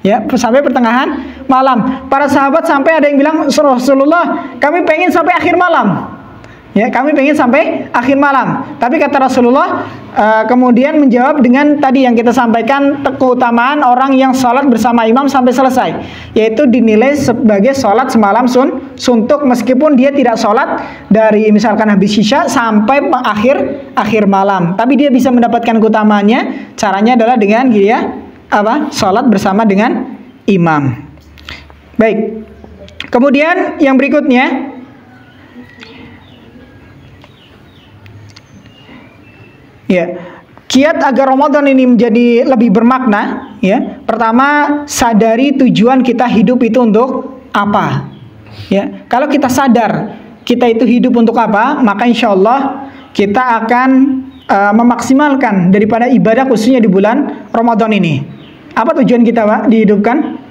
Ya, sampai pertengahan malam. Para sahabat sampai ada yang bilang, Rasulullah, kami pengen sampai akhir malam. Ya, kami pengen sampai akhir malam. Tapi kata Rasulullah kemudian menjawab dengan tadi yang kita sampaikan, keutamaan orang yang sholat bersama imam sampai selesai, yaitu dinilai sebagai sholat semalam suntuk meskipun dia tidak sholat dari misalkan habis isya sampai akhir malam. Tapi dia bisa mendapatkan keutamaannya. Caranya adalah dengan sholat bersama dengan imam. Baik. Kemudian yang berikutnya, ya, kiat agar Ramadan ini menjadi lebih bermakna, ya. Pertama, sadari tujuan kita hidup itu untuk apa. Ya, kalau kita sadar kita itu hidup untuk apa, maka insya Allah kita akan memaksimalkan daripada ibadah khususnya di bulan Ramadan ini. Apa tujuan kita, Pak, dihidupkan?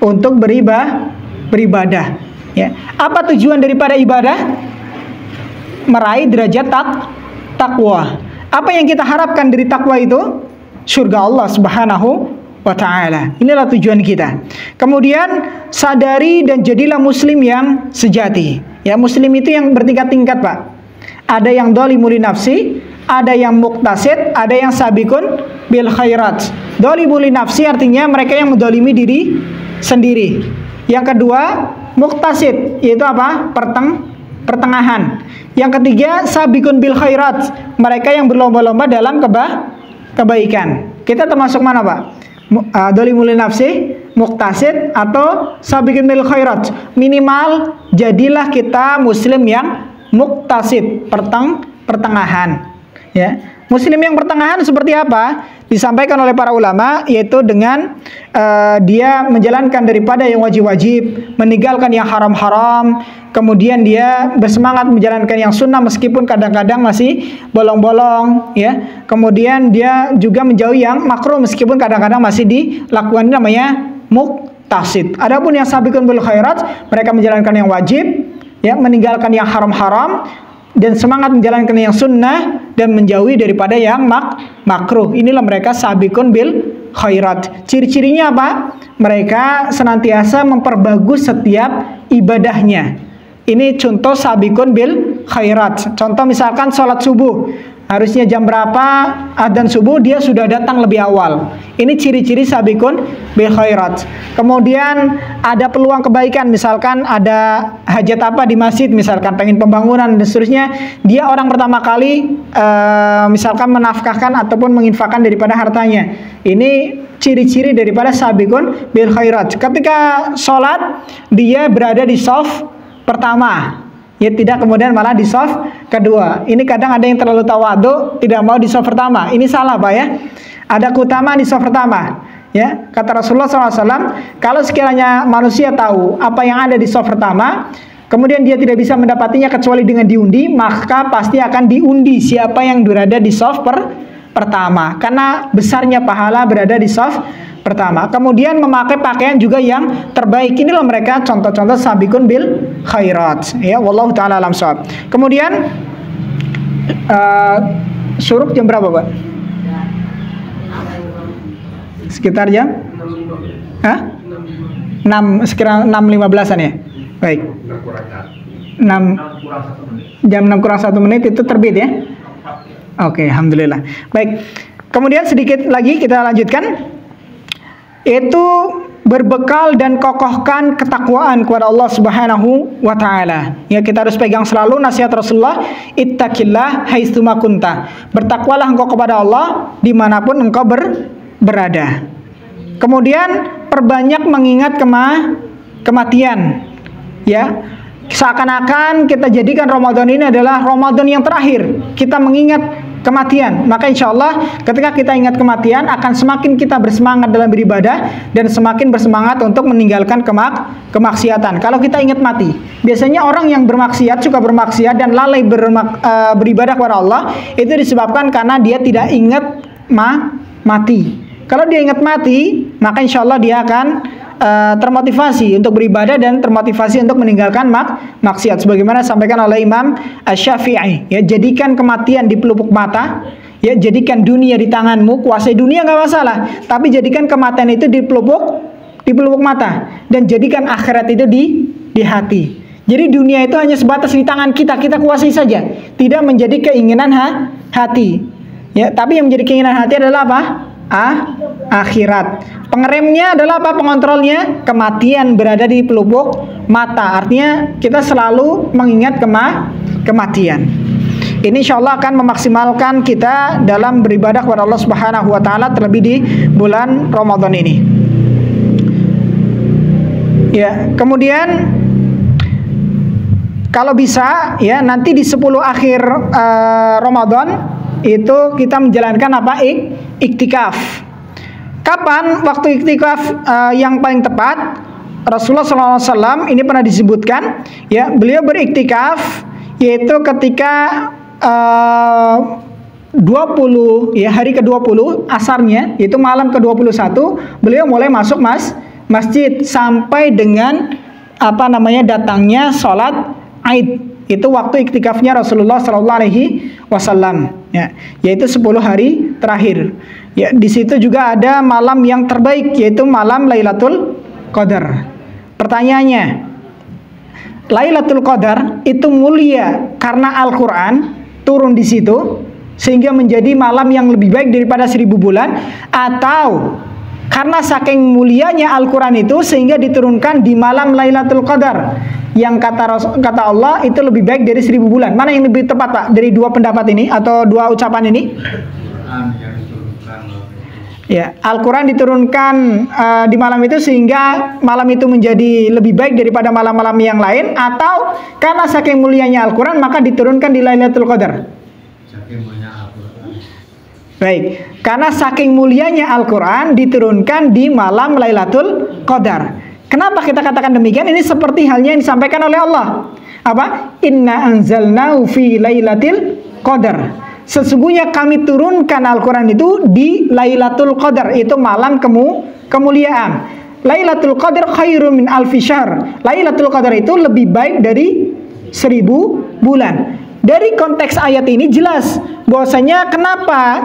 Untuk beribadah. Ya. Apa tujuan daripada ibadah? Meraih derajat takwa. Apa yang kita harapkan dari takwa itu? Surga Allah Subhanahu wa ta'ala. Inilah tujuan kita. Kemudian sadari dan jadilah muslim yang sejati. Ya, muslim itu yang bertingkat-tingkat, Pak. Ada yang dhalimul nafsi, ada yang muqtasid, ada yang sabiqun bil khairat. Dhalimul nafsi artinya mereka yang mendolimi diri sendiri. Yang kedua, muqtasid, yaitu apa? Pertengahan. Yang ketiga, sabiqun bil khairat, mereka yang berlomba-lomba dalam kebaikan. Kita termasuk mana, Pak? Dhalimul nafsi, muqtasid, atau sabiqun bil khairat. Minimal jadilah kita muslim yang muqtasid, pertengahan. Ya, muslim yang pertengahan seperti apa? Disampaikan oleh para ulama, yaitu dengan dia menjalankan daripada yang wajib-wajib, meninggalkan yang haram-haram, kemudian dia bersemangat menjalankan yang sunnah meskipun kadang-kadang masih bolong-bolong, ya. Kemudian dia juga menjauhi yang makruh meskipun kadang-kadang masih dilakukan, ini namanya muqtasid. Adapun yang sabiqun bil khairat, mereka menjalankan yang wajib, ya, meninggalkan yang haram-haram, dan semangat menjalankan yang sunnah dan menjauhi daripada yang makruh. Inilah mereka sabiqun bil khairat. Ciri-cirinya apa? Mereka senantiasa memperbagus setiap ibadahnya. Ini contoh sabiqun bil khairat. Contoh misalkan sholat subuh, harusnya jam berapa adzan subuh, dia sudah datang lebih awal. Ini ciri-ciri sabiqun bil khairat. Kemudian ada peluang kebaikan, misalkan ada hajat apa di masjid, misalkan pengen pembangunan dan seterusnya, dia orang pertama kali misalkan menafkahkan ataupun menginfakkan daripada hartanya. Ini ciri-ciri daripada sabiqun bil khairat. Ketika sholat, dia berada di shaf pertama, ya tidak kemudian malah di shaf kedua. Ini kadang ada yang terlalu tawadhu, tidak mau di shaf pertama. Ini salah Pak ya. Ada keutamaan di shaf pertama. Ya, kata Rasulullah SAW, kalau sekiranya manusia tahu apa yang ada di shaf pertama, kemudian dia tidak bisa mendapatinya kecuali dengan diundi, maka pasti akan diundi siapa yang berada di shaf pertama. Karena besarnya pahala berada di shaf pertama. Kemudian memakai pakaian juga yang terbaik. Inilah mereka contoh-contoh sabiqun bil khairat. Ya, wallahu taala alam shawab. Kemudian syuruk jam berapa, Pak? Sekitar jam? 6, sekitar 6.15-an ya. Baik. 6 jam 6 kurang 1 menit itu terbit ya. Oke, alhamdulillah. Baik. Kemudian sedikit lagi kita lanjutkan. Itu berbekal dan kokohkan ketakwaan kepada Allah Subhanahu wa taala. Ya, kita harus pegang selalu nasihat Rasulullah, ittaqillah haitsuma kunta. Bertakwalah engkau kepada Allah dimanapun engkau berada. Kemudian perbanyak mengingat kematian. Ya, seakan-akan kita jadikan Ramadan ini adalah Ramadan yang terakhir. Kita mengingat kematian, maka insya Allah ketika kita ingat kematian akan semakin kita bersemangat dalam beribadah dan semakin bersemangat untuk meninggalkan kemaksiatan. Kalau kita ingat mati, biasanya orang yang bermaksiat, suka bermaksiat dan lalai beribadah kepada Allah, itu disebabkan karena dia tidak ingat mati. Kalau dia ingat mati, maka insya Allah dia akan termotivasi untuk beribadah dan termotivasi untuk meninggalkan maksiat. Sebagaimana disampaikan oleh Imam Asy-Syafi'i, ya, jadikan kematian di pelupuk mata, ya, jadikan dunia di tanganmu, kuasai dunia nggak masalah, tapi jadikan kematian itu di pelupuk mata, dan jadikan akhirat itu di hati. Jadi dunia itu hanya sebatas di tangan kita, kita kuasai saja, tidak menjadi keinginan hati. Ya, tapi yang menjadi keinginan hati adalah apa? Akhirat. Pengeremnya adalah apa? Pengontrolnya kematian berada di pelupuk mata. Artinya kita selalu mengingat kematian. Ini insya Allah akan memaksimalkan kita dalam beribadah kepada Allah Subhanahu wa taala, terlebih di bulan Ramadan ini. Ya, kemudian kalau bisa ya nanti di 10 akhir Ramadan itu kita menjalankan apa? Iktikaf. Kapan waktu iktikaf yang paling tepat? Rasulullah SAW ini pernah disebutkan, ya, beliau beriktikaf yaitu ketika 20 ya, hari ke-20 asarnya, yaitu malam ke-21 beliau mulai masuk masjid sampai dengan apa namanya datangnya sholat Aid. Itu waktu iktikafnya Rasulullah SAW, ya, yaitu 10 hari terakhir. Ya, di situ juga ada malam yang terbaik, yaitu malam Lailatul Qadar. Pertanyaannya, Lailatul Qadar itu mulia karena Al-Quran turun di situ sehingga menjadi malam yang lebih baik daripada 1000 bulan, atau karena saking mulianya Al-Quran itu sehingga diturunkan di malam Lailatul Qadar yang kata Allah itu lebih baik dari 1000 bulan. Mana yang lebih tepat, Pak, dari dua pendapat ini atau dua ucapan ini? Ya, Al-Quran diturunkan di malam itu sehingga malam itu menjadi lebih baik daripada malam-malam yang lain, atau karena saking mulianya Al-Quran maka diturunkan di Lailatul Qadar. Baik, karena saking mulianya Al-Quran diturunkan di malam Lailatul Qadar. Kenapa kita katakan demikian? Ini seperti halnya yang disampaikan oleh Allah. Apa? Inna anzalnahu fi Lailatul Qadar. Sesungguhnya kami turunkan Al-Quran itu di Lailatul Qadar, itu malam kemuliaan. Lailatul Qadar khairum min alfi syahr. Lailatul Qadar itu lebih baik dari 1000 bulan. Dari konteks ayat ini jelas bahwasanya kenapa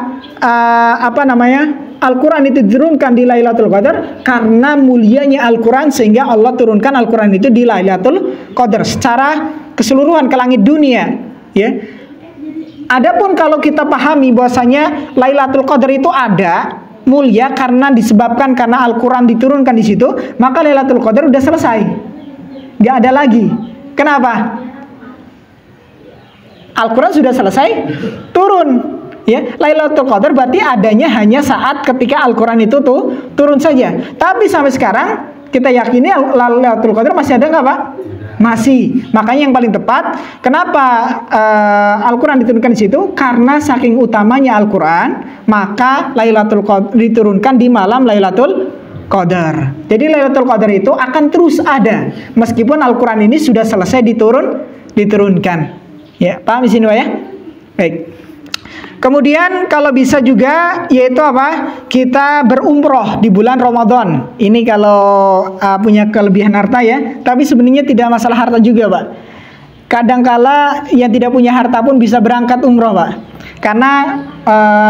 Al-Quran itu diturunkan di Lailatul Qadar, karena mulianya Al-Quran sehingga Allah turunkan Al-Quran itu di Lailatul Qadar secara keseluruhan ke langit dunia, ya. Adapun kalau kita pahami bahwasanya Lailatul Qadar itu ada mulia karena disebabkan karena Al-Quran diturunkan di situ, maka Lailatul Qadar udah selesai, nggak ada lagi. Kenapa? Al-Quran sudah selesai turun, ya. Lailatul Qadar berarti adanya hanya saat ketika Al-Quran itu turun saja. Tapi sampai sekarang kita yakini Lailatul Qadar masih ada nggak, Pak? Masih. Makanya yang paling tepat, kenapa Al-Quran diturunkan di situ? Karena saking utamanya Al-Quran, maka Lailatul Qadar diturunkan di malam Lailatul Qadar. Jadi Lailatul Qadar itu akan terus ada meskipun Al-Quran ini sudah selesai diturunkan. Ya, paham di sini, Pak, ya? Baik. Kemudian kalau bisa juga yaitu apa? Kita berumroh di bulan Ramadan. Ini kalau punya kelebihan harta, ya. Tapi sebenarnya tidak masalah harta juga, Pak. Kadangkala yang tidak punya harta pun bisa berangkat umroh, Pak. Karena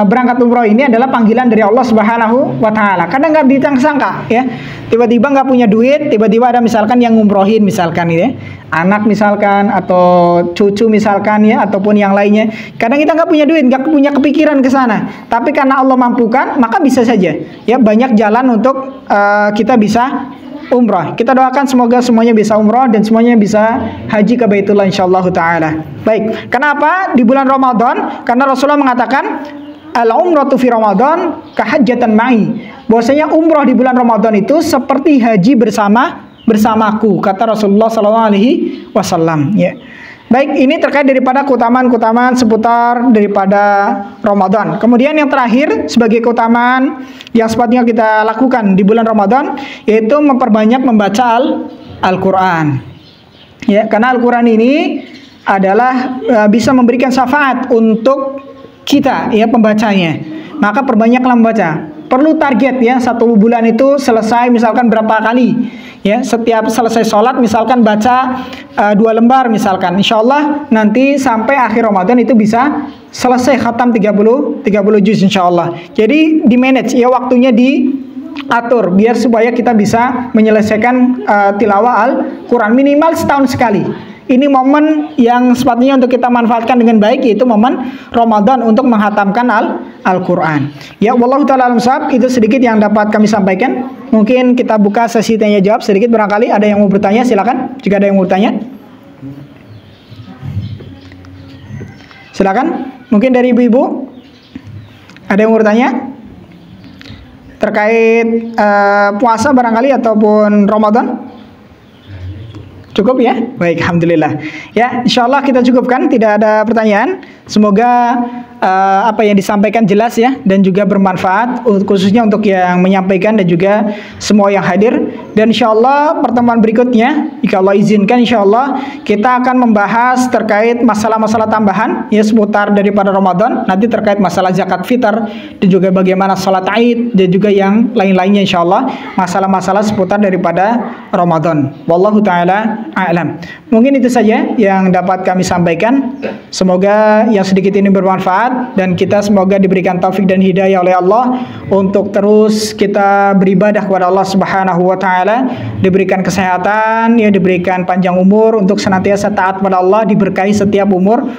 berangkat umroh ini adalah panggilan dari Allah Subhanahu wa Ta'ala. Kadang nggak disangka, ya. Tiba-tiba nggak punya duit, tiba-tiba ada misalkan yang ngumrohin, misalkan, ya, anak misalkan atau cucu misalkan, ya, ataupun yang lainnya. Kadang kita nggak punya duit, nggak punya kepikiran ke sana. Tapi karena Allah mampukan, maka bisa saja, ya, banyak jalan untuk kita bisa umrah. Kita doakan semoga semuanya bisa umrah dan semuanya bisa haji ke Baitullah insyaallah taala. Baik. Kenapa di bulan Ramadan? Karena Rasulullah mengatakan al-umratu fi Ramadan kahajjatan ma'i. Bahwasanya umrah di bulan Ramadan itu seperti haji bersamaku, kata Rasulullah sallallahu alaihi wasallam, ya. Baik, ini terkait daripada keutamaan-keutamaan seputar daripada Ramadan. Kemudian yang terakhir sebagai keutamaan yang sepatutnya kita lakukan di bulan Ramadan yaitu memperbanyak membaca Al-Quran. Ya, karena Al-Quran ini adalah bisa memberikan syafaat untuk kita, ya, pembacanya. Maka perbanyaklah membaca. Perlu target, ya, 1 bulan itu selesai misalkan berapa kali. Ya, setiap selesai sholat misalkan baca 2 lembar misalkan, insya Allah nanti sampai akhir Ramadan itu bisa selesai khatam 30 juz insya Allah. Jadi di manage, ya, waktunya diatur biar supaya kita bisa menyelesaikan tilawah Al-Quran minimal setahun sekali. Ini momen yang sepatutnya untuk kita manfaatkan dengan baik, yaitu momen Ramadan untuk menghatamkan Al-Quran. Ya, wallahu ta'ala alam shawab. Itu sedikit yang dapat kami sampaikan. Mungkin kita buka sesi tanya jawab sedikit, barangkali ada yang mau bertanya, silakan. Jika ada yang mau bertanya, silakan. Mungkin dari ibu-ibu ada yang mau bertanya terkait puasa barangkali ataupun Ramadan. Cukup, ya? Baik, alhamdulillah. Ya, insyaallah kita cukupkan, tidak ada pertanyaan. Semoga apa yang disampaikan jelas, ya, dan juga bermanfaat khususnya untuk yang menyampaikan dan juga semua yang hadir. Dan insyaallah pertemuan berikutnya, jika Allah izinkan, insyaallah kita akan membahas terkait masalah-masalah tambahan, ya, seputar daripada Ramadan. Nanti terkait masalah zakat fitr dan juga bagaimana salat Aid dan juga yang lain-lainnya insyaallah, masalah-masalah seputar daripada Ramadan. Wallahu taala a'lam. Mungkin itu saja yang dapat kami sampaikan. Semoga yang sedikit ini bermanfaat dan kita semoga diberikan taufik dan hidayah oleh Allah untuk terus kita beribadah kepada Allah Subhanahu wa taala, diberikan kesehatan, ya, diberikan panjang umur untuk senantiasa taat pada Allah, diberkahi setiap umur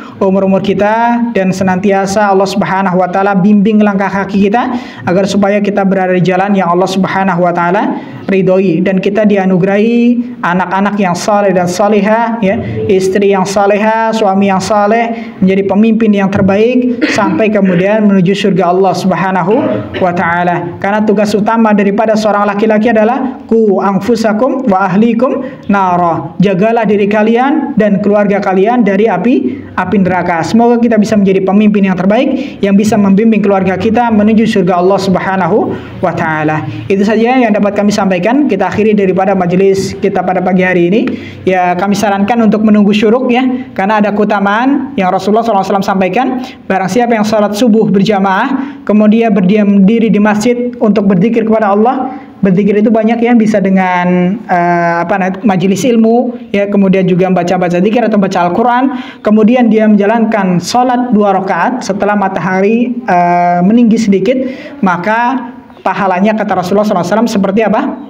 kita, dan senantiasa Allah Subhanahu wa taala bimbing langkah kaki kita agar supaya kita berada di jalan yang Allah Subhanahu wa taala ridhoi, dan kita dianugerahi anak-anak yang saleh dan salihah, ya, istri yang salehah, suami yang saleh, menjadi pemimpin yang terbaik sampai kemudian menuju surga Allah Subhanahu wa taala. Karena tugas utama daripada seorang laki-laki adalah ku anfusakum wa ahlikum nara. Jagalah diri kalian dan keluarga kalian dari api neraka. Semoga kita bisa menjadi pemimpin yang terbaik yang bisa membimbing keluarga kita menuju surga Allah Subhanahu wa taala. Itu saja yang dapat kami sampaikan. Kita akhiri daripada majelis kita pada pagi hari ini. Ya, kami sarankan untuk menunggu syuruk, ya, karena ada keutamaan yang Rasulullah SAW sampaikan. Barang siapa yang salat subuh berjamaah kemudian berdiam diri di masjid untuk berzikir kepada Allah, berzikir itu banyak ya, bisa dengan majelis ilmu ya, kemudian juga baca-baca zikir atau baca Al-Qur'an, kemudian dia menjalankan sholat 2 rakaat setelah matahari meninggi sedikit, maka pahalanya kata Rasulullah SAW seperti apa?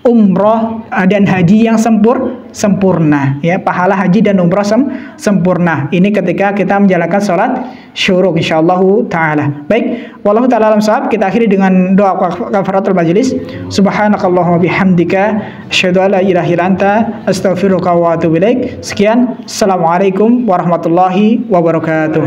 Umroh dan haji yang sempurna ya, pahala haji dan umroh sempurna. Ini ketika kita menjalankan sholat syuruk insyaallah taala. Baik, wallahu taala alam shawab. Kita akhiri dengan doa kafaratul majlis. Subhanakallahumma bihamdika asyhadu an la ilaha illa anta astaghfiruka wa atubu ilaik. Sekian, assalamualaikum warahmatullahi wabarakatuh.